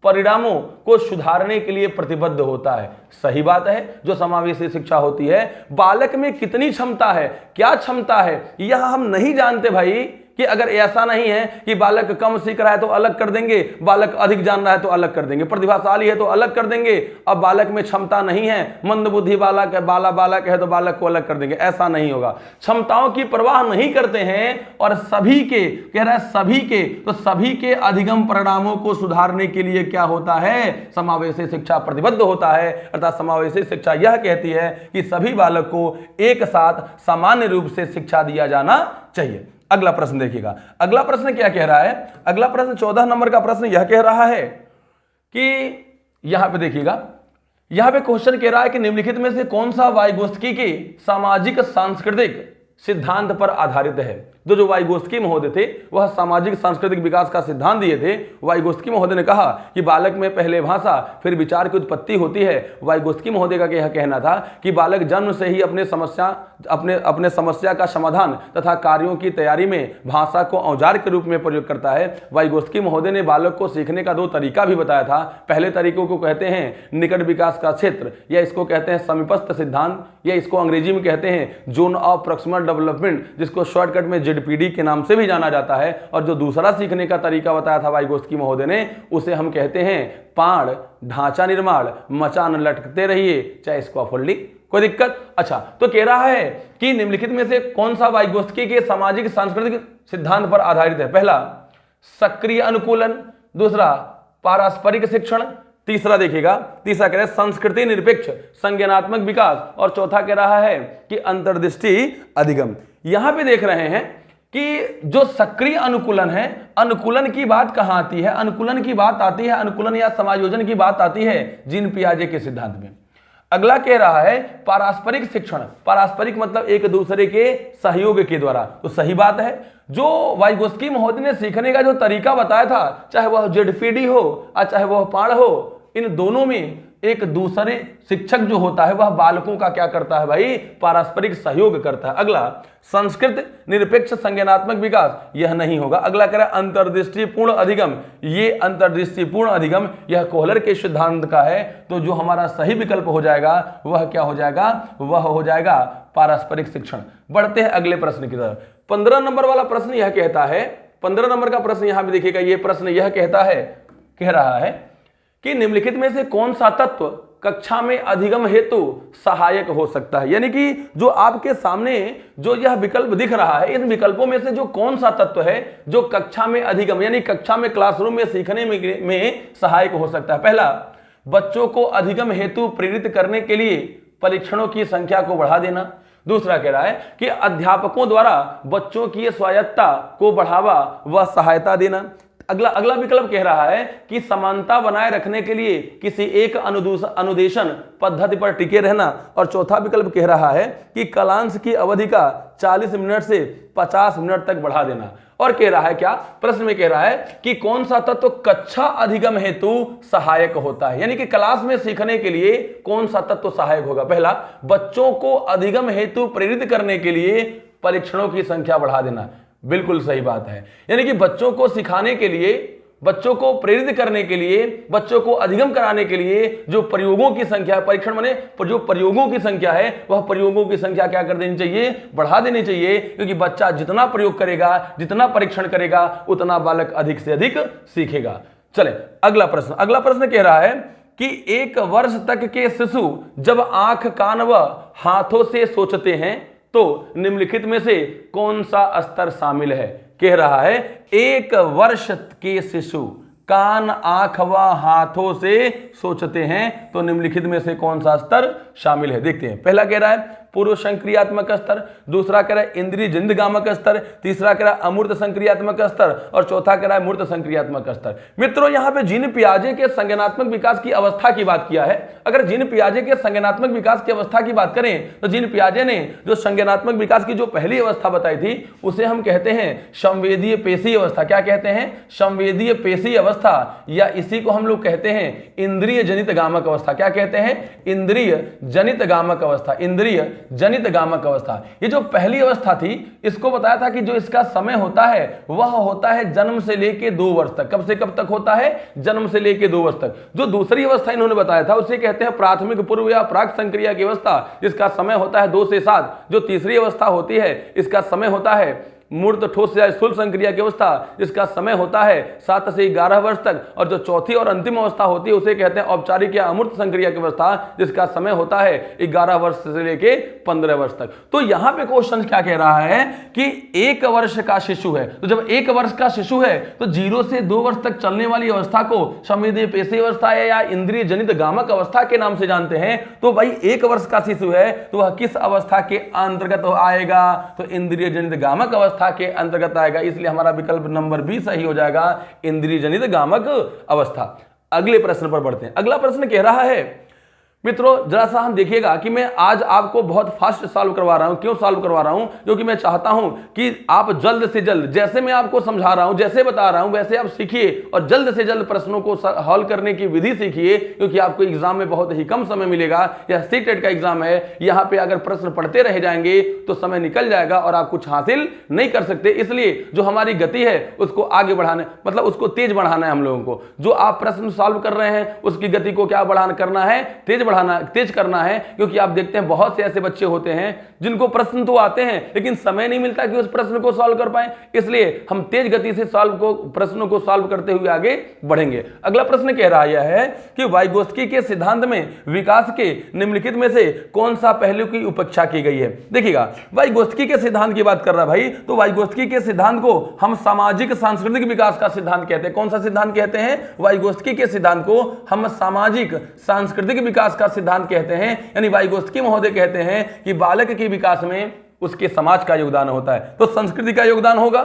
परिणामों को सुधारने के लिए प्रतिबद्ध होता है। सही बात है, जो समावेशी शिक्षा होती है, बालक में कितनी क्षमता है, क्या क्षमता है, यह हम नहीं जानते भाई। कि अगर ऐसा नहीं है कि बालक कम सीख रहा है तो अलग कर देंगे, बालक अधिक जान रहा है तो अलग कर देंगे, प्रतिभाशाली है तो अलग कर देंगे, अब बालक में क्षमता नहीं है, मंदबुद्धि बालक है, बालक है तो बालक को अलग कर देंगे, ऐसा नहीं होगा। क्षमताओं की परवाह नहीं करते हैं और सभी के, कह रहा है सभी के, तो सभी के अधिगम परिणामों को सुधारने के लिए क्या होता है, समावेशी शिक्षा प्रतिबद्ध होता है। अर्थात समावेशी शिक्षा यह कहती है कि सभी बालक को एक साथ सामान्य रूप से शिक्षा दिया जाना चाहिए। अगला प्रश्न देखिएगा, अगला प्रश्न क्या कह रहा है। अगला प्रश्न 14 नंबर का प्रश्न यह कह रहा है कि यहां पे देखिएगा, यहां पे क्वेश्चन कह रहा है कि निम्नलिखित में से कौन सा वाइगोत्स्की के सामाजिक सांस्कृतिक सिद्धांत पर आधारित है। जो वाइगोत्स्की महोदय थे वह सामाजिक सांस्कृतिक विकास का सिद्धांत दिए थे। वाइगोत्स्की महोदय ने कहा कि बालक में पहले भाषा फिर विचार की उत्पत्ति होती है। वाइगोत्स्की महोदय का यह कहना था कि बालक जन्म से ही अपने समस्या का समाधान तथा कार्यों की तैयारी में भाषा को औजार के रूप में प्रयोग करता है। वाइगोत्स्की महोदय ने बालक को सीखने का 2 तरीका भी बताया था। पहले तरीकों को कहते हैं निकट विकास का क्षेत्र, या इसको कहते हैं समीपस्थ सिद्धांत, या इसको अंग्रेजी में कहते हैं जोन ऑफ प्रॉक्सिमल डेवलपमेंट, जिसको शॉर्टकट में ZPD के नाम से भी जाना जाता है। और जो दूसरा सीखने का तरीका बताया था वाइगोत्स्की महोदय ने, उसे हम कहते हैं पाड़ ढांचा निर्माण, मचान लटकते रहिए चाहे स्कैफोल्डिंग। कोई दिक्कत? अच्छा, तो कह रहा है कि निम्नलिखित में से कौन सा वाइगोत्स्की के सामाजिक सांस्कृतिक सिद्धांत पर आधारित है। पहला सक्रिय अनुकूलन, दूसरा पारस्परिक शिक्षण, तीसरा देखिएगा, तीसरा कह रहा है संस्कृति निरपेक्ष संज्ञानात्मक विकास, और चौथा कह रहा है कि अंतर्दृष्टि अधिगम। यहां पे देख रहे हैं कि जो सक्रिय अनुकूलन है, अनुकूलन की बात कहां आती है, अनुकूलन की बात आती है, अनुकूलन या समायोजन की बात आती है जीन पियाजे के सिद्धांत में। अगला कह रहा है पारस्परिक शिक्षण, पारस्परिक मतलब एक दूसरे के सहयोग के द्वारा। तो सही बात है, जो वाइगोत्स्की महोदय ने सीखने का जो तरीका बताया था, चाहे वह ZPD हो और चाहे वह पाड़ हो, इन दोनों में एक दूसरे शिक्षक जो होता है वह बालकों का क्या करता है भाई, पारस्परिक सहयोग करता है। अगला संस्कृत निरपेक्ष संज्ञानात्मक विकास, यह नहीं होगा। अगला कह रहा है अंतर्दृष्टिपूर्ण अधिगम, ये अंतर्दृष्टिपूर्ण अधिगम यह कोहलर के सिद्धांत का है। तो जो हमारा सही विकल्प हो जाएगा वह क्या हो जाएगा, वह हो जाएगा पारस्परिक शिक्षण। बढ़ते हैं अगले प्रश्न की तरफ। 15 नंबर वाला प्रश्न यह कहता है, 15 नंबर का प्रश्न यहां भी देखिएगा, यह प्रश्न यह कहता है, कह रहा है कि निम्नलिखित में से कौन सा तत्व कक्षा में अधिगम हेतु सहायक हो सकता है। यानी कि जो आपके सामने जो यह विकल्प दिख रहा है, इन विकल्पों में से जो कौन सा तत्व है जो कक्षा में अधिगम यानी कक्षा में क्लासरूम में सीखने में सहायक हो सकता है। पहला, बच्चों को अधिगम हेतु प्रेरित करने के लिए परीक्षणों की संख्या को बढ़ा देना। दूसरा कह रहा है कि अध्यापकों द्वारा बच्चों की स्वायत्तता को बढ़ावा व सहायता देना। अगला अगला विकल्प कह रहा है कि समानता बनाए रखने के लिए किसी एक अनुदेशन पद्धति पर टिके रहना। और चौथा विकल्प कह रहा है कि कालांश की अवधि का 40 मिनट से 50 मिनट तक बढ़ा देना। और कह रहा है क्या, प्रश्न में कह रहा है कि कौन सा तत्व कक्षा अधिगम हेतु सहायक होता है, यानी कि क्लास में सीखने के लिए कौन सा तत्व सहायक होगा। पहला, बच्चों को अधिगम हेतु प्रेरित करने के लिए परीक्षणों की संख्या बढ़ा देना। बिल्कुल सही बात है, यानी कि बच्चों को सिखाने के लिए, बच्चों को प्रेरित करने के लिए, बच्चों को अधिगम कराने के लिए जो प्रयोगों की संख्या है, परीक्षण माने जो प्रयोगों की संख्या है, वह प्रयोगों की संख्या क्या कर देनी चाहिए, बढ़ा देनी चाहिए। क्योंकि बच्चा जितना प्रयोग करेगा, जितना परीक्षण करेगा, उतना बालक अधिक से अधिक सीखेगा। चले अगला प्रश्न कह रहा है कि 1 वर्ष तक के शिशु जब आंख, कान व हाथों से सोचते हैं तो निम्नलिखित में से कौन सा स्तर शामिल है। कह रहा है 1 वर्ष के शिशु कान, आंख व हाथों से सोचते हैं तो निम्नलिखित में से कौन सा स्तर शामिल है। देखते हैं। पहला कह रहा है पूर्व संक्रियात्मक स्तर, दूसरा कह रहा है इंद्रिय जनित गामक स्तर, तीसरा कह रहा है अमूर्त संक्रियात्मक स्तर और चौथा कह रहा है मूर्त संक्रियात्मक स्तर। मित्रों, यहां पे जीन पियाजे के संज्ञानात्मक विकास की अवस्था की बात किया है। अगर जीन पियाजे के संज्ञानात्मक विकास की अवस्था की बात करें तो जीन पियाजे ने जो संज्ञानात्मक विकास की जो पहली अवस्था बताई थी उसे हम कहते हैं संवेदीय पेशी अवस्था। क्या कहते हैं? संवेदीय पेशी अवस्था, या इसी को हम लोग कहते हैं इंद्रिय जनित गामक अवस्था। क्या कहते हैं? इंद्रिय जनित गामक अवस्था, इंद्रिय जनित गामक अवस्था। ये जो पहली अवस्था थी, इसको बताया था कि जो इसका समय होता है वह होता है जन्म से लेके 2 वर्ष तक। कब से कब तक होता है? जन्म से लेके 2 वर्ष तक। जो दूसरी अवस्था इन्होंने बताया था उसे कहते हैं प्राथमिक पूर्व या प्राक संक्रिया की अवस्था, जिसका समय होता है 2 से 7। जो तीसरी अवस्था होती है इसका समय होता है मूर्त ठोस या स्थूल संक्रिया की अवस्था, जिसका समय होता है 7 से 11 वर्ष तक। और जो चौथी और अंतिम अवस्था होती है उसे कहते हैं औपचारिक या अमूर्त संक्रिया की अवस्था, जिसका समय होता है 11 वर्ष से लेके 15 वर्ष तक। तो यहां पे क्वेश्चन क्या कह रहा है कि 1 वर्ष का शिशु है, तो जब 1 वर्ष का शिशु है तो 0 से 2 वर्ष तक चलने वाली अवस्था को संवेदीय पेशी अवस्था या इंद्रिय जनित गामक अवस्था के नाम से जानते हैं। तो भाई 1 वर्ष का शिशु है तो वह किस अवस्था के अंतर्गत आएगा? तो इंद्रिय जनित गामक अवस्था के अंतर्गत आएगा। इसलिए हमारा विकल्प नंबर बी सही हो जाएगा, इंद्रिय जनित गामक अवस्था। अगले प्रश्न पर बढ़ते हैं। अगला प्रश्न कह रहा है, मित्रों जरा सा हम देखिएगा कि मैं आज आपको बहुत फास्ट सॉल्व करवा रहा हूं। क्यों सॉल्व करवा रहा हूं? क्योंकि मैं चाहता हूं कि आप जल्द से जल्द, जैसे मैं आपको समझा रहा हूं, जैसे बता रहा हूं, वैसे आप सीखिए और जल्द से जल्द प्रश्नों को हल करने की विधि सीखिए। क्योंकि आपको एग्जाम में बहुत ही कम समय मिलेगा। यह सीटेट का एग्जाम है, यहां पर अगर प्रश्न पढ़ते रह जाएंगे तो समय निकल जाएगा और आप कुछ हासिल नहीं कर सकते। इसलिए जो हमारी गति है उसको आगे बढ़ाने, मतलब उसको तेज बढ़ाना है हम लोगों को। जो आप प्रश्न सॉल्व कर रहे हैं उसकी गति को क्या करना है? तेज करना है। क्योंकि आप देखते हैं बहुत से ऐसे बच्चे होते हैं जिनको प्रश्न तो आते हैं लेकिन समय नहीं मिलता कि उस प्रश्न को सॉल्व कर पाए। इसलिए हम तेज गति से प्रश्नों को सॉल्व करते हुए आगे बढ़ेंगे। अगला प्रश्न कह रहा है कि वाइगोत्स्की के सिद्धांत में विकास के निम्नलिखित में से कौन सा पहलू की उपेक्षा की गई है? देखिएगा, वाइगोत्स्की के सिद्धांत की बात कर रहा भाई, तो वाइगोत्स्की के सिद्धांत को हम सामाजिक सांस्कृतिक विकास का सिद्धांत कहते हैं। कौन सा सिद्धांत कहते हैं? वाइगोत्स्की के सिद्धांत को हम सामाजिक सांस्कृतिक विकास का सिद्धांत कहते हैं। यानी वाइगोत्स्की महोदय कहते हैं कि बालक के विकास में उसके समाज का योगदान होता है। तो संस्कृति का योगदान होगा,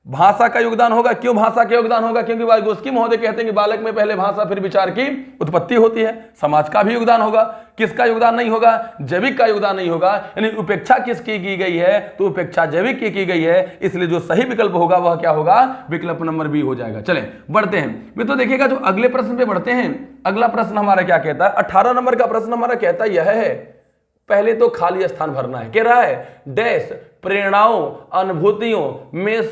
भाषा का योगदान होगा। क्यों भाषा का योगदान होगा? क्योंकि वाइगोत्स्की महोदय कहते हैं कि बालक में पहले भाषा फिर विचार की उत्पत्ति होती है। समाज का भी योगदान होगा। किसका योगदान नहीं होगा? जैविक का योगदान नहीं होगा। यानी उपेक्षा किसकी की गई है? तो उपेक्षा जैविक की गई है। इसलिए जो सही विकल्प होगा वह क्या होगा? विकल्प नंबर बी हो जाएगा। चलें बढ़ते हैं मित्रों, देखिएगा जो अगले प्रश्न पे बढ़ते हैं। अगला प्रश्न हमारा क्या कहता है? 18 नंबर का प्रश्न हमारा कहता यह है, पहले तो खाली स्थान भरना है। कह रहा है डैश प्रेरणाओं अनुभूतियों में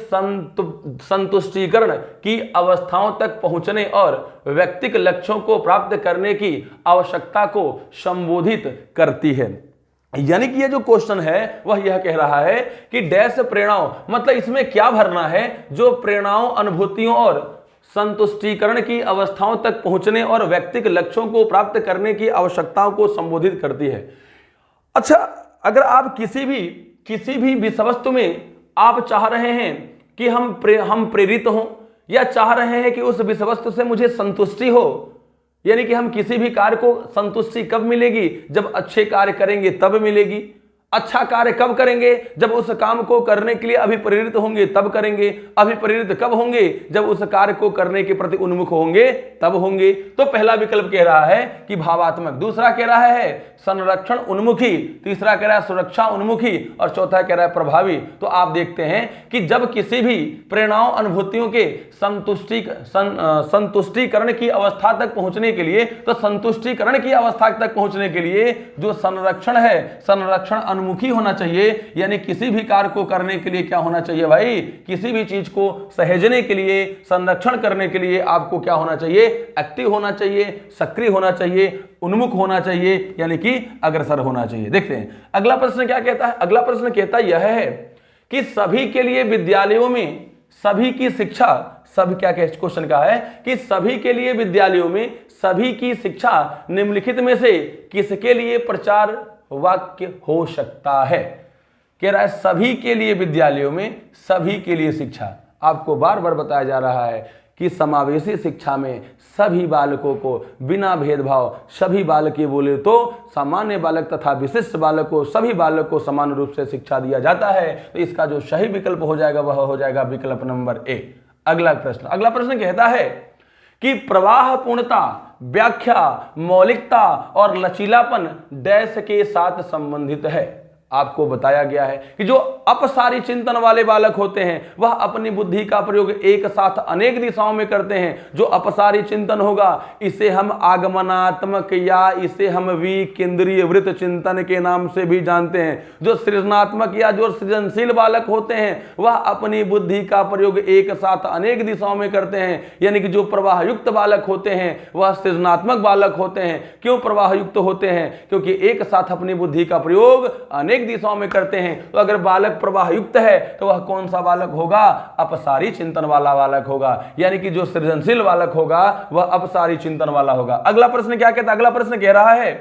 संतुष्टिकरण की अवस्थाओं तक पहुंचने और व्यक्तिगत लक्ष्यों को प्राप्त करने की आवश्यकता को संबोधित करती है। यानी कि ये जो क्वेश्चन है वह यह कह रहा है कि डैश प्रेरणाओं, मतलब इसमें क्या भरना है? जो प्रेरणाओं अनुभूतियों और संतुष्टिकरण की अवस्थाओं तक पहुंचने और व्यक्तिगत लक्ष्यों को प्राप्त करने की आवश्यकताओं को संबोधित करती है। अच्छा, अगर आप किसी भी विषय वस्तु में आप चाह रहे हैं कि हम प्रेरित हों, या चाह रहे हैं कि उस विषय वस्तु से मुझे संतुष्टि हो, यानी कि हम किसी भी कार्य को संतुष्टि कब मिलेगी? जब अच्छे कार्य करेंगे तब मिलेगी। अच्छा कार्य कब करेंगे? जब उस काम को करने के लिए अभिप्रेरित होंगे तब करेंगे। अभिप्रेरित कब होंगे? जब उस कार्य को करने के प्रति उन्मुख होंगे तब होंगे। तो पहला विकल्प कह रहा है कि भावात्मक, दूसरा कह रहा है संरक्षण उन्मुखी, तीसरा कह रहा है सुरक्षा उन्मुखी और चौथा कह रहा है प्रभावी। तो आप देखते हैं कि जब किसी भी प्रेरणाओं अनुभूतियों के संतुष्टिकरण की अवस्था तक पहुंचने के लिए, तो संतुष्टिकरण की अवस्था तक पहुंचने के लिए जो संरक्षण है, संरक्षण उन्मुखी होना चाहिए। यानी किसी भी कार्य को करने के लिए क्या होना चाहिए भाई? किसी भी चीज को सहेजने के लिए, संरक्षण करने के लिए आपको क्या होना चाहिए? एक्टिव होना चाहिए, सक्रिय होना चाहिए, उन्मुख होना चाहिए, यानी कि अग्रसर होना चाहिए। देखते हैं अगला प्रश्न क्या कहता है। अगला प्रश्न कहता यह है कि सभी के लिए विद्यालयों में सभी की शिक्षा, सभी क्या क्वेश्चन का है कि सभी के लिए विद्यालयों में सभी की शिक्षा निम्नलिखित में से किसके लिए प्रचार वाक्य हो सकता है? कह रहा है सभी के लिए विद्यालयों में सभी के लिए शिक्षा। आपको बार बार बताया जा रहा है कि समावेशी शिक्षा में सभी बालकों को बिना भेदभाव, सभी बालकें बोले तो सामान्य बालक तथा विशिष्ट बालक को, सभी बालक को समान रूप से शिक्षा दिया जाता है। तो इसका जो सही विकल्प हो जाएगा वह हो जाएगा विकल्प नंबर ए। अगला प्रश्न कहता है कि प्रवाह पूर्णता, व्याख्या, मौलिकता और लचीलापन डैश के साथ संबंधित है। आपको बताया गया है कि जो अपसारी चिंतन वाले बालक होते हैं वह अपनी बुद्धि का प्रयोग एक साथ अनेक दिशाओं में करते हैं। जो अपसारी चिंतन होगा इसे हम आगमनात्मक या इसे हम विकेंद्रीय वृत्त चिंतन के नाम से भी जानते हैं। जो सृजनात्मक या जो सृजनशील बालक होते हैं वह अपनी बुद्धि का प्रयोग एक साथ अनेक दिशाओं में करते हैं। यानी कि जो प्रवाह युक्त बालक होते हैं वह सृजनात्मक बालक होते हैं। क्यों प्रवाह युक्त होते हैं? क्योंकि एक साथ अपनी बुद्धि का प्रयोग अनेक दिशाओं में करते हैं। तो अगर बालक प्रवाह युक्त है तो वह कौन सा बालक होगा? अपसारी चिंतन वाला बालक होगा। यानी कि जो सृजनशील बालक होगा वह अपसारी चिंतन वाला होगा। अगला प्रश्न क्या कहता है? अगला प्रश्न कह रहा है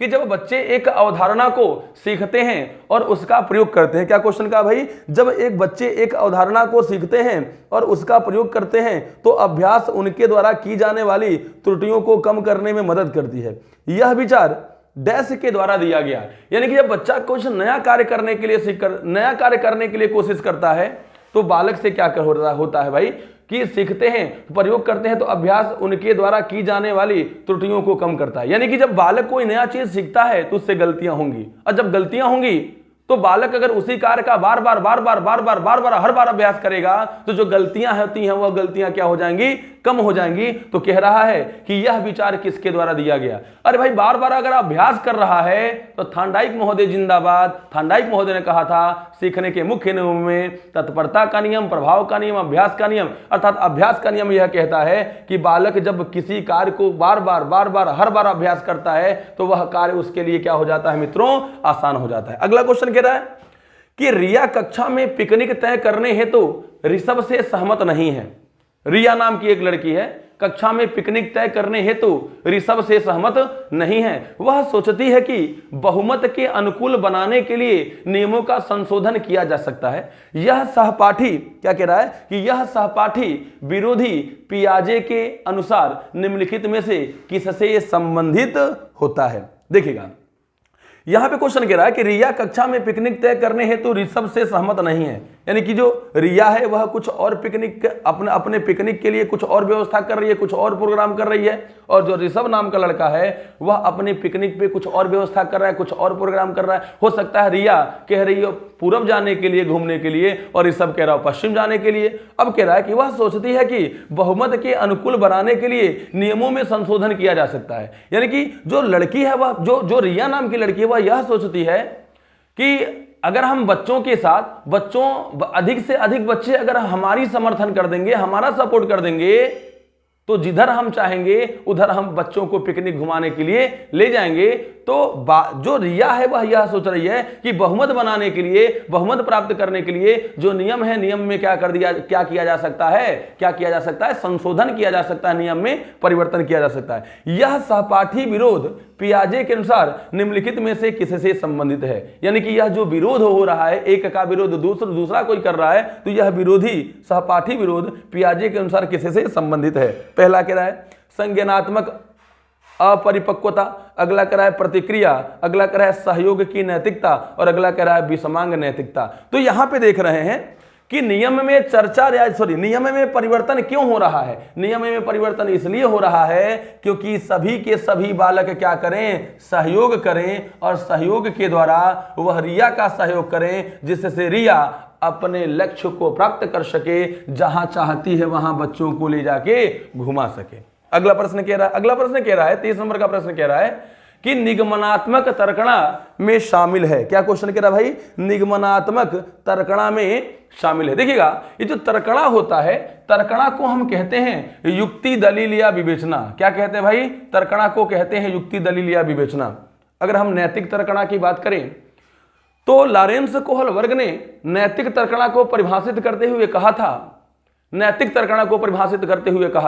कि जब बच्चे एक अवधारणा को सीखते हैं और उसका प्रयोग करते हैं, क्या क्वेश्चन का भाई? जब एक बच्चे एक अवधारणा को सीखते हैं और उसका प्रयोग करते हैं तो अभ्यास उनके द्वारा की जाने वाली त्रुटियों को कम करने में मदद करती है। यह विचार डैश के द्वारा दिया गया। यानी कि जब बच्चा कुछ नया कार्य करने के लिए कोशिश करता है तो बालक से क्या होता है भाई कि सीखते हैं, प्रयोग करते हैं तो अभ्यास उनके द्वारा की जाने वाली त्रुटियों को कम करता है। यानी कि जब बालक कोई नया चीज सीखता है तो उससे गलतियां होंगी, और जब गलतियां होंगी तो बालक अगर उसी कार्य का बार बार हर बार अभ्यास करेगा तो जो गलतियां होती हैं वह गलतियां क्या हो जाएंगी? कम हो जाएंगी। तो कह रहा है कि यह विचार किसके द्वारा दिया गया? अरे भाई बार बार अगर अभ्यास कर रहा है तो थांडाइक महोदय जिंदाबाद। थांडाइक महोदय ने कहा था सीखने के मुख्य नियमों में तत्परता का नियम, प्रभाव का नियम, अभ्यास का नियम। अर्थात अभ्यास का नियम यह कहता है कि बालक जब किसी कार्य को बार बार हर बार अभ्यास करता है तो वह कार्य उसके लिए क्या हो जाता है मित्रों? आसान हो जाता है। अगला क्वेश्चन कह रहा है कि रिया कक्षा में पिकनिक तय करने हेतु ऋषभ से सहमत नहीं है। रिया नाम की एक लड़की है, कक्षा में पिकनिक तय करने हेतु ऋषभ से सहमत नहीं है। वह सोचती है कि बहुमत के अनुकूल बनाने के लिए नियमों का संशोधन किया जा सकता है। यह सहपाठी क्या कह रहा है कि यह सहपाठी विरोधी पियाजे के अनुसार निम्नलिखित में से किससे संबंधित होता है? देखिएगा यहां पे क्वेश्चन कह रहा है कि रिया कक्षा में पिकनिक तय करने हेतु ऋषभ से सहमत नहीं है। यानी कि जो रिया है वह कुछ और पिकनिक अपने पिकनिक के लिए कुछ और व्यवस्था कर रही है, कुछ और प्रोग्राम कर रही है, और जो ऋषभ नाम का लड़का है वह अपने पिकनिक पे कुछ और व्यवस्था कर रहा है, कुछ और प्रोग्राम कर रहा है। हो सकता है रिया कह रही है पूर्व जाने के लिए, घूमने के लिए, और ऋषभ कह रहा है पश्चिम जाने के लिए। अब कह रहा है कि वह सोचती है कि बहुमत के अनुकूल बनाने के लिए नियमों में संशोधन किया जा सकता है। यानी कि जो लड़की है वह जो रिया नाम की लड़की है वह यह सोचती है कि अगर हम बच्चों के साथ अधिक से अधिक बच्चे अगर हमारी समर्थन कर देंगे, हमारा सपोर्ट कर देंगे, तो जिधर हम चाहेंगे उधर हम बच्चों को पिकनिक घुमाने के लिए ले जाएंगे। तो जो रिया है वह यह सोच रही है कि बहुमत बनाने के लिए, बहुमत प्राप्त करने के लिए जो नियम है, नियम में क्या किया जा सकता है? संशोधन किया जा सकता है, नियम में परिवर्तन किया जा सकता है। यह सहपाठी विरोध पियाजे के अनुसार निम्नलिखित में से किससे संबंधित है? यानी कि यह जो विरोध हो रहा है, एक का विरोध दूसरा कोई कर रहा है, तो यह विरोधी सहपाठी विरोध पियाजे के अनुसार किससे संबंधित है? पहला कह रहा है संज्ञानात्मक अपरिपक्वता, अगला कह रहा है प्रतिक्रिया, अगला कह रहा है सहयोग की नैतिकता, और अगला कह रहा है विषमांग नैतिकता। तो यहां पे देख रहे हैं कि नियम में परिवर्तन क्यों हो रहा है। नियम में परिवर्तन इसलिए हो रहा है क्योंकि सभी के सभी बालक क्या करें, सहयोग करें, और सहयोग के द्वारा वह रिया का सहयोग करें, जिससे रिया अपने लक्ष्य को प्राप्त कर सके, जहां चाहती है वहां बच्चों को ले जाके घुमा सके। अगला प्रश्न कह रहा है 30 नंबर का प्रश्न कह रहा है कि निगमनात्मक तर्कणा में शामिल है। क्या क्वेश्चन कह रहा है भाई, निगमनात्मक तर्कणा में शामिल है। देखिएगा, ये जो तर्कणा होता है, तर्कणा को हम कहते हैं युक्ति, दलील या विवेचना। क्या कहते हैं भाई, तर्कणा को कहते हैं युक्ति, दलील या विवेचना। अगर हम नैतिक तर्कणा की बात करें तो लॉरेंस कोहलबर्ग ने नैतिक तर्कणा को परिभाषित करते हुए कहा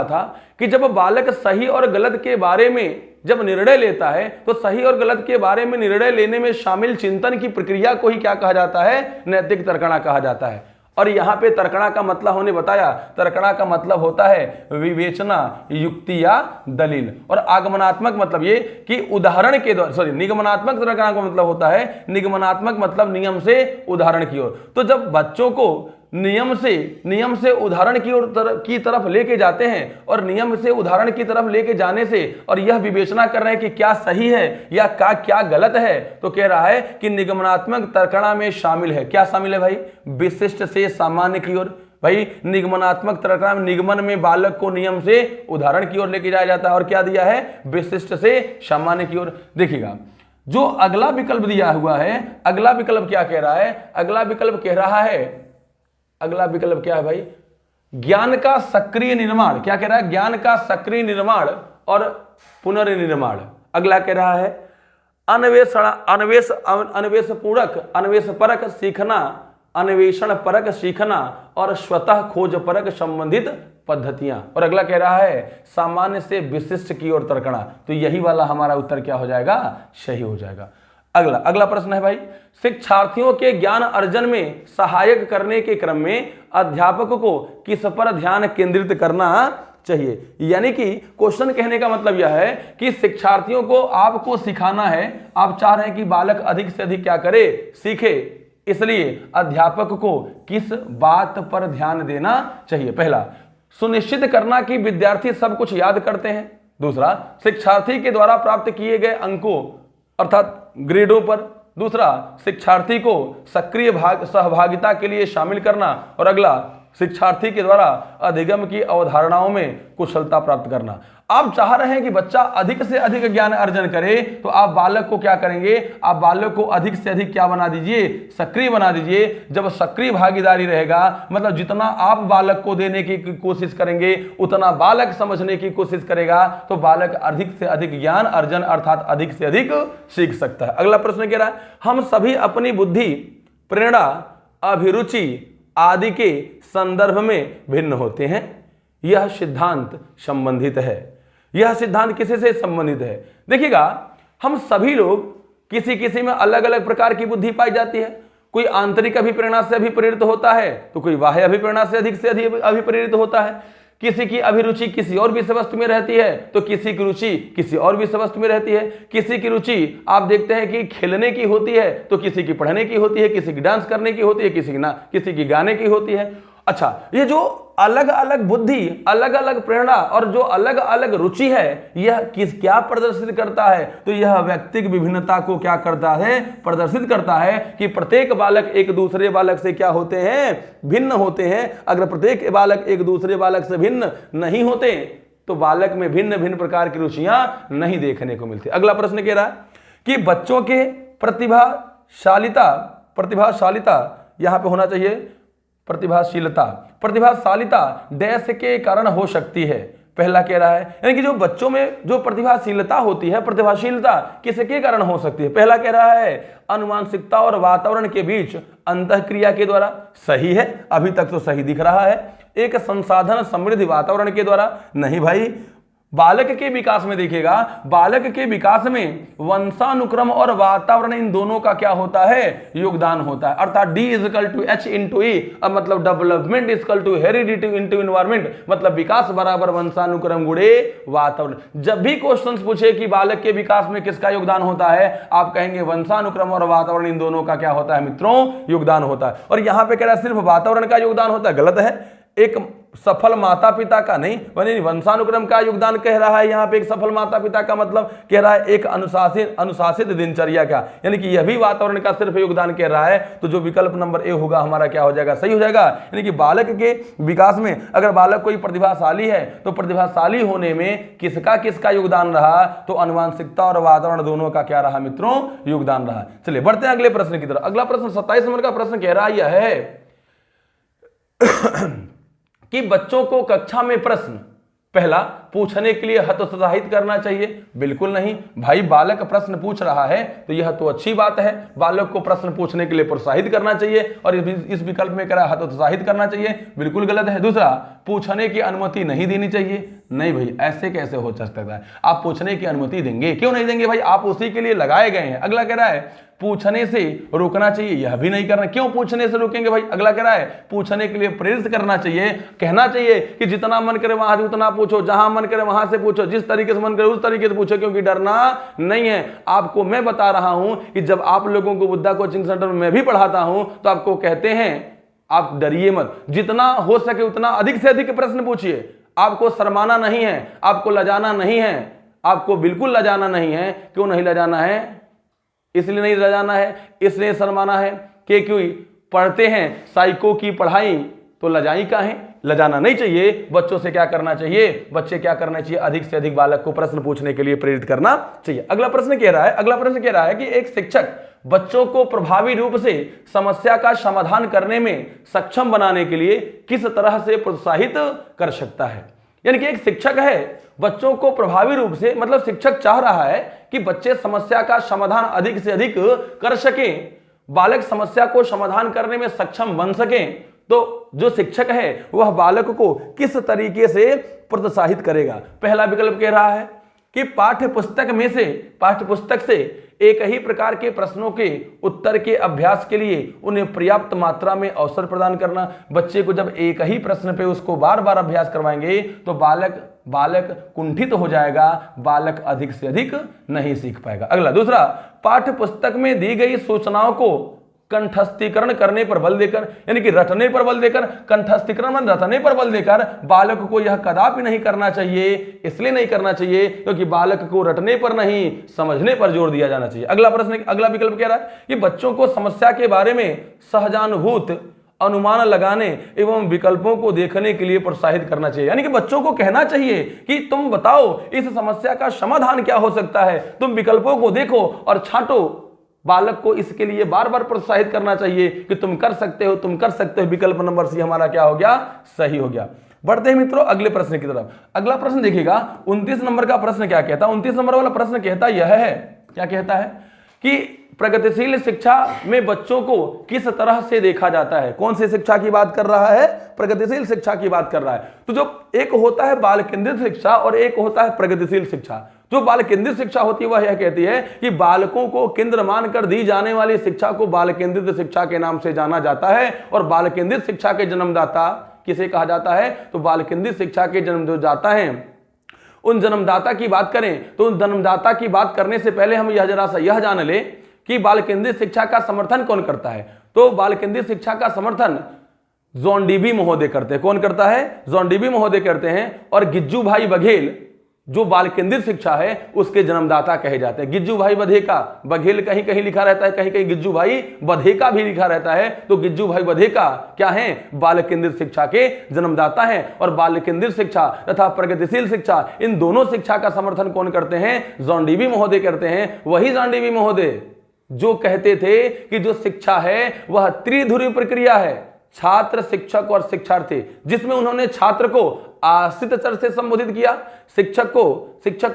था, कि जब बालक सही और गलत के बारे में जब निर्णय लेता है तो सही और गलत के बारे में निर्णय लेने में शामिल चिंतन की प्रक्रिया को ही क्या कहा जाता है, नैतिक तर्कणा कहा जाता है। और यहां पे तर्कणा का मतलब हमने बताया, तर्कणा का मतलब होता है विवेचना, युक्ति या दलील। और आगमनात्मक मतलब ये कि उदाहरण के द्वारा, निगमनात्मक तर्कणा का मतलब होता है, निगमनात्मक मतलब नियम से उदाहरण की ओर। तो जब बच्चों को नियम से उदाहरण की तरफ लेके जाते हैं, और नियम से उदाहरण की तरफ लेके जाने से और यह विवेचना कर रहे हैं कि क्या सही है या क्या गलत है, तो कह रहा है कि निगमनात्मक तर्कणा में शामिल है। क्या शामिल है भाई, विशिष्ट से सामान्य की ओर। भाई निगमनात्मक तर्कणा में निगमन में बालक को नियम से उदाहरण की ओर लेके जाया जाता है, और क्या दिया है, विशिष्ट से सामान्य की ओर। देखिएगा, जो अगला विकल्प दिया हुआ है, अगला विकल्प क्या कह रहा है, अगला विकल्प क्या है भाई, ज्ञान का सक्रिय निर्माण। क्या कह रहा है, ज्ञान का सक्रिय निर्माण और पुनर्निर्माण। अगला कह रहा है अन्वेषण परक सीखना और स्वतः खोज परक संबंधित पद्धतियां। और अगला कह रहा है सामान्य से विशिष्ट की ओर तर्कणा। तो यही वाला हमारा उत्तर क्या हो जाएगा, सही हो जाएगा। अगला प्रश्न है भाई, शिक्षार्थियों के ज्ञान अर्जन में सहायक करने के क्रम में अध्यापक को किस पर ध्यान केंद्रित करना चाहिए। यानी कि क्वेश्चन कहने का मतलब यह है कि शिक्षार्थियों को आपको सिखाना है, आप चाह रहे हैं कि बालक अधिक से अधिक क्या करे, सीखे, इसलिए अध्यापक को किस बात पर ध्यान देना चाहिए। पहला, सुनिश्चित करना कि विद्यार्थी सब कुछ याद करते हैं। दूसरा, शिक्षार्थी के द्वारा प्राप्त किए गए अंकों अर्थात ग्रेडों पर। दूसरा, शिक्षार्थी को सक्रिय सहभागिता के लिए शामिल करना। और अगला, शिक्षार्थी के द्वारा अधिगम की अवधारणाओं में कुशलता प्राप्त करना। आप चाह रहे हैं कि बच्चा अधिक से अधिक ज्ञान अर्जन करे, तो आप बालक को क्या करेंगे, आप बालक को अधिक से अधिक क्या बना दीजिए, सक्रिय बना दीजिए। जब सक्रिय भागीदारी रहेगा, मतलब जितना आप बालक को देने की कोशिश करेंगे उतना बालक समझने की कोशिश करेगा, तो बालक अधिक से अधिक ज्ञान अर्जन अर्थात अधिक से अधिक सीख सकता है। अगला प्रश्न कह रहा है, हम सभी अपनी बुद्धि, प्रेरणा, अभिरुचि आदि के संदर्भ में भिन्न होते हैं। यह सिद्धांत संबंधित है। यह सिद्धांत किसी से संबंधित है। देखिएगा, हम सभी लोग किसी में अलग अलग प्रकार की बुद्धि पाई जाती है। कोई आंतरिक अभिप्रेरणा से अभिप्रेरित होता है, तो कोई बाह्य अभिप्रेरणा से अधिक अभिप्रेरित होता है। किसी की अभिरुचि किसी और विषय वस्तु में रहती है, तो किसी की रुचि किसी और विषय वस्तु में रहती है। किसी की रुचि आप देखते हैं कि खेलने की होती है, तो किसी की पढ़ने की होती है, किसी की डांस करने की होती है, किसी की गाने की होती है। अच्छा, ये जो अलग अलग बुद्धि, अलग अलग प्रेरणा और जो अलग अलग रुचि है, यह क्या प्रदर्शित करता है, तो यह व्यक्तिगत विभिन्नता को क्या करता है, प्रदर्शित करता है कि प्रत्येक बालक एक दूसरे बालक से क्या होते हैं, भिन्न होते हैं। अगर प्रत्येक बालक एक दूसरे बालक से भिन्न नहीं होते तो बालक में भिन्न भिन्न प्रकार की रुचियां नहीं देखने को मिलती। अगला प्रश्न कह रहा है कि बच्चों के प्रतिभाशालिता यहां पे होना चाहिए प्रतिभाशालिता डैश के कारण हो सकती है। पहला कह रहा है, यानी कि जो बच्चों में जो प्रतिभाशीलता होती है, प्रतिभाशीलता किसके कारण हो सकती है। पहला कह रहा है अनुवांशिकता और वातावरण के बीच अंतःक्रिया के द्वारा। सही है, अभी तक तो सही दिख रहा है। एक संसाधन समृद्ध वातावरण के द्वारा, नहीं भाई, बालक के विकास में देखिएगा, बालक के विकास में वंशानुक्रम और वातावरण इन दोनों का क्या होता है, योगदान होता है। अर्थात D = H × E, अब मतलब डेवलपमेंट = हेरिडिटी × इन्वायरमेंट, मतलब विकास बराबर वंशानुक्रम गुणे वातावरण। जब भी क्वेश्चन पूछे कि बालक के विकास में किसका योगदान होता है, आप कहेंगे वंशानुक्रम और वातावरण इन दोनों का क्या होता है मित्रों, योगदान होता है। और यहां पे कह रहा है सिर्फ वातावरण का योगदान होता है, गलत है। एक सफल माता पिता का नहीं, वंशानुक्रम का योगदान कह रहा है यहां पे। एक सफल माता पिता का मतलब कह रहा है एक अनुशासित दिनचर्या का, यानी कि यह भी वातावरण का सिर्फ योगदान कह रहा है। तो जो विकल्प नंबर ए होगा हमारा क्या हो जाएगा, सही हो जाएगा। यानी कि बालक के विकास में अगर बालक कोई प्रतिभाशाली है तो प्रतिभाशाली होने में किसका किसका योगदान रहा, तो आनुवंशिकता और वातावरण दोनों का क्या रहा मित्रों, योगदान रहा। चलिए बढ़ते हैं अगले प्रश्न की तरफ। अगला प्रश्न 27 नंबर का प्रश्न कह रहा है यह है कि बच्चों को कक्षा में प्रश्न पहला पूछने के लिए हतोत्साहित करना चाहिए, बिल्कुल नहीं भाई। बालक प्रश्न पूछ रहा है तो यह तो अच्छी बात है, बालक को प्रश्न पूछने के लिए प्रोत्साहित करना चाहिए। और इस विकल्प में कह हतोत्साहित करना चाहिए, बिल्कुल गलत है। दूसरा, पूछने की अनुमति नहीं देनी चाहिए, नहीं भाई ऐसे कैसे हो सकता है, आप पूछने की अनुमति देंगे, क्यों नहीं देंगे भाई, आप उसी के लिए लगाए गए हैं। अगला कह रहा है पूछने से रोकना चाहिए, यह भी नहीं करना, क्यों पूछने से रोकेंगे भाई। अगला कह रहा है पूछने के लिए प्रेरित करना चाहिए, कहना चाहिए कि जितना मन करे वहां से उतना पूछो, जहां मन करे वहां से पूछो, जिस तरीके से मन करे उस तरीके से पूछो, क्योंकि डरना नहीं है। आपको मैं बता रहा हूं कि जब आप लोगों को बुद्धा कोचिंग सेंटर में मैं भी पढ़ाता हूं तो आपको कहते हैं आप डरिए मत, जितना हो सके उतना अधिक से अधिक प्रश्न पूछिए। आपको शर्माना नहीं है, आपको लजाना नहीं है, आपको बिल्कुल लजाना नहीं है। क्यों नहीं लजाना है, इसलिए नहीं लजाना है, इसलिए शर्माना है कि क्यों पढ़ते हैं साइको की पढ़ाई तो लजाई का है, लजाना नहीं चाहिए। बच्चों से क्या करना चाहिए, बच्चे क्या करना चाहिए, अधिक से अधिक बालक को प्रश्न पूछने के लिए प्रेरित करना चाहिए। अगला प्रश्न कह रहा है कि एक शिक्षक बच्चों को प्रभावी रूप से समस्या का समाधान करने में सक्षम बनाने के लिए किस तरह से प्रोत्साहित कर सकता है। यानी कि एक शिक्षक है, बच्चों को प्रभावी रूप से, मतलब शिक्षक चाह रहा है कि बच्चे समस्या का समाधान अधिक से अधिक कर सकें, बालक समस्या को समाधान करने में सक्षम बन सकें। तो जो शिक्षक है वह बालक को किस तरीके से प्रोत्साहित करेगा। पहला विकल्प कह रहा है कि पाठ्यपुस्तक से एक ही प्रकार के प्रश्नों के उत्तर के अभ्यास के लिए उन्हें पर्याप्त मात्रा में अवसर प्रदान करना। बच्चे को जब एक ही प्रश्न पे उसको बार बार अभ्यास करवाएंगे तो बालक कुंठित हो जाएगा, बालक अधिक से अधिक नहीं सीख पाएगा। अगला दूसरा, पाठ्यपुस्तक में दी गई सूचनाओं को कंठस्थीकरण करने पर बल देकर, यानी कि रटने पर बल देकर, कंठस्थीकरण रटने पर बल देकर बालक को यह कदापि नहीं करना चाहिए। इसलिए नहीं करना चाहिए क्योंकि बालक को रटने पर नहीं समझने पर जोर दिया जाना चाहिए। अगला विकल्प कह रहा है कि बच्चों को समस्या के बारे में सहजानुभूत अनुमान लगाने एवं विकल्पों को देखने के लिए प्रोत्साहित करना चाहिए। यानी कि बच्चों को कहना चाहिए कि तुम बताओ इस समस्या का समाधान क्या हो सकता है, तुम विकल्पों को देखो और छांटो। बालक को इसके लिए बार बार प्रोत्साहित करना चाहिए कि तुम कर सकते हो, तुम कर सकते हो। विकल्प नंबर सी हमारा क्या हो गया, सही हो गया। बढ़ते हैं मित्रों अगले प्रश्न की तरफ। अगला प्रश्न देखिएगा 29 नंबर का प्रश्न क्या कहता है। 29 नंबर वाला प्रश्न कहता यह है, क्या कहता है कि प्रगतिशील शिक्षा में बच्चों को किस तरह से देखा जाता है। कौन सी शिक्षा की बात कर रहा है, प्रगतिशील शिक्षा की बात कर रहा है। तो जो एक होता है बाल केंद्रित शिक्षा और एक होता है प्रगतिशील शिक्षा। जो बाल केंद्रित शिक्षा होती है वह यह कहती है कि बालकों को केंद्र मानकर दी जाने वाली शिक्षा को बाल केंद्रित शिक्षा के नाम से जाना जाता है। और बाल केंद्रित शिक्षा के जन्मदाता किसे कहा जाता है, तो बाल केंद्रित शिक्षा के जन्मदाता हैं। उन जन्मदाता की बात करें तो उन जन्मदाता की बात करने से पहले हम यह जान ले कि बाल केंद्रित शिक्षा का समर्थन कौन करता है। तो बाल केंद्रित शिक्षा का समर्थन जॉन डीबी महोदय करते हैं। कौन करता है, जॉन डीबी महोदय करते हैं। और गिज्जू भाई बघेल जो बाल केंद्रित शिक्षा है उसके जन्मदाता कहे जाते हैं। गिज्जू भाई बधेका, बघेल कहीं कहीं लिखा रहता है, कहीं कहीं गिज्जू भाई बधेका भी लिखा रहता है। तो गिज्जू भाई बधेका क्या है, बाल केंद्रित शिक्षा के जन्मदाता हैं। और बाल केंद्रित शिक्षा तथा प्रगतिशील शिक्षा इन दोनों शिक्षा का समर्थन कौन करते हैं, जॉन डीबी महोदय करते हैं। वही जॉन डीबी महोदय जो कहते थे कि जो शिक्षा है वह त्रिध्रुवीय प्रक्रिया है, छात्र, शिक्षक और शिक्षार्थी, जिसमें उन्होंने छात्र को आश्रित चर से संबोधित किया, शिक्षक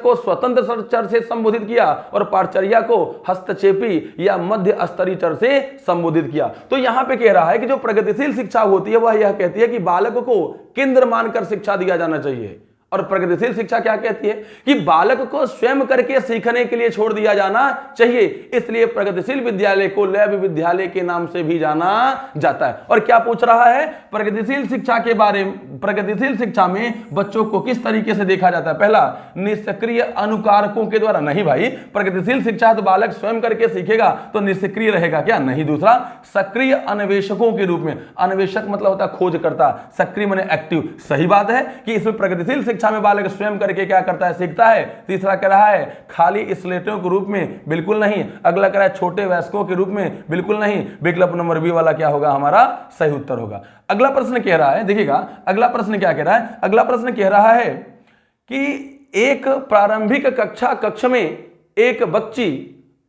को स्वतंत्र चर से संबोधित किया और पाठचर्या को हस्तक्षेपी या मध्य स्तरीय चर से संबोधित किया। तो यहां पे कह रहा है कि जो प्रगतिशील शिक्षा होती है वह यह कहती है कि बालक को केंद्र मानकर शिक्षा दिया जाना चाहिए और प्रगतिशील शिक्षा क्या कहती है कि बालक को स्वयं करके सीखने के लिए छोड़ दिया जाना चाहिए, इसलिए प्रगतिशील विद्यालय को लैब विद्यालय के नाम से भी जाना जाता है। और क्या पूछ रहा है, प्रगतिशील शिक्षा के बारे में, प्रगतिशील शिक्षा में बच्चों को किस तरीके से देखा जाता है। पहला, निष्क्रिय अनुकारकों के द्वारा। नहीं भाई, प्रगतिशील शिक्षा तो बालक स्वयं करके सीखेगा तो निष्क्रिय रहेगा क्या, नहीं। दूसरा, सक्रिय अन्वेषकों के रूप में। अन्वेषक मतलब होता है खोजकर्ता, सक्रिय माने एक्टिव। सही बात है कि इसमें प्रगतिशील शिक्षा में बालक स्वयं करके क्या करता है, सीखता है। तीसरा कह रहा है खाली स्लेटों के रूप में, बिल्कुल नहीं। अगला कह रहा है छोटे वयस्कों के रूप में, बिल्कुल नहीं। विकल्प नंबर बी वाला क्या होगा, हमारा सही उत्तर होगा। अगला प्रश्न कह रहा है, देखिएगा अगला प्रश्न क्या कह रहा है। अगला प्रश्न कह रहा है कि एक प्रारंभिक कक्ष में एक बच्ची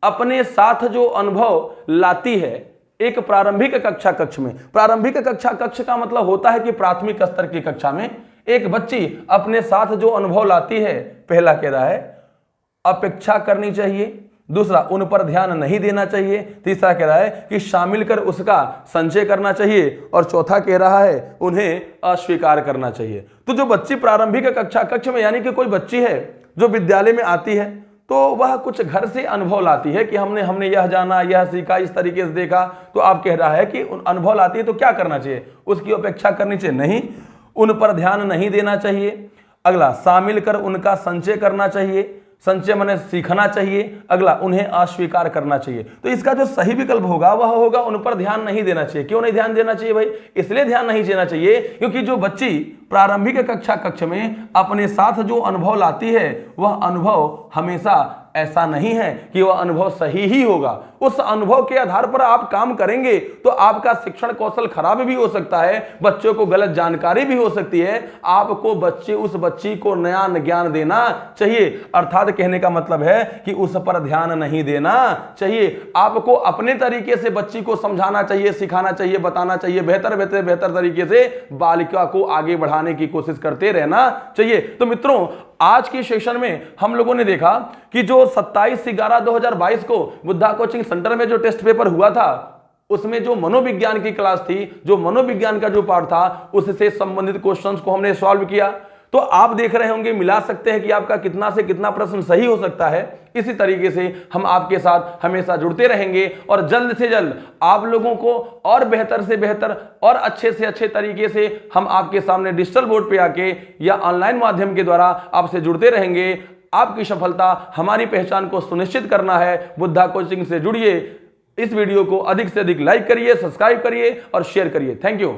अपने साथ जो अनुभव लाती है, एक प्रारंभिक कक्ष में, प्रारंभिक कक्ष का मतलब होता है कि प्राथमिक स्तर की कक्षा में एक बच्ची अपने साथ जो अनुभव लाती है, पहला कह रहा है अपेक्षा करनी चाहिए। दूसरा, उन पर ध्यान नहीं देना चाहिए। तीसरा कह रहा है कि शामिल कर उसका संचय करना चाहिए। और चौथा कह रहा है उन्हें अस्वीकार करना चाहिए। तो जो बच्ची प्रारंभिक कक्ष में, यानी कि कोई बच्ची है जो विद्यालय में आती है, तो वह कुछ घर से अनुभव लाती है कि हमने यह जाना, यह सीखा, इस तरीके से देखा। तो आप कह रहा है कि अनुभव लाती है तो क्या करना चाहिए, उसकी अपेक्षा करनी चाहिए, नहीं। उन पर ध्यान नहीं देना चाहिए। अगला, शामिल कर उनका संचय करना चाहिए। संचय माने सीखना चाहिए। अगला, उन्हें अस्वीकार करना चाहिए। तो इसका जो सही विकल्प होगा वह होगा उन पर ध्यान नहीं देना चाहिए। क्यों नहीं ध्यान देना चाहिए भाई, इसलिए ध्यान नहीं देना चाहिए क्योंकि जो बच्ची प्रारंभिक कक्ष में अपने साथ जो अनुभव लाती है, वह अनुभव हमेशा ऐसा नहीं है कि वह अनुभव सही ही होगा। उस अनुभव के आधार पर आप काम करेंगे तो आपका शिक्षण कौशल खराब भी हो सकता है, बच्चों को गलत जानकारी भी हो सकती है। आपको उस बच्ची को नया ज्ञान देना चाहिए। अर्थात कहने का मतलब है कि उस पर ध्यान नहीं देना चाहिए। आपको अपने तरीके से बच्ची को समझाना चाहिए, सिखाना चाहिए, बताना चाहिए, बेहतर तरीके से बालिका को आगे बढ़ाने की कोशिश करते रहना चाहिए। तो मित्रों, आज की सेशन में हम लोगों ने देखा कि जो 27/11/2022 को बुद्धा कोचिंग सेंटर में जो टेस्ट पेपर हुआ था, उसमें जो मनोविज्ञान की क्लास थी, जो मनोविज्ञान का जो पार्ट था, उससे संबंधित क्वेश्चंस को हमने सॉल्व किया। तो आप देख रहे होंगे, मिला सकते हैं कि आपका कितना से कितना प्रश्न सही हो सकता है। इसी तरीके से हम आपके साथ हमेशा जुड़ते रहेंगे और जल्द से जल्द आप लोगों को और बेहतर से बेहतर और अच्छे से अच्छे तरीके से हम आपके सामने डिजिटल बोर्ड पे आके या ऑनलाइन माध्यम के द्वारा आपसे जुड़ते रहेंगे। आपकी सफलता हमारी पहचान को सुनिश्चित करना है। बुद्धा कोचिंग से जुड़िए। इस वीडियो को अधिक से अधिक लाइक करिए, सब्सक्राइब करिए और शेयर करिए। Thank you.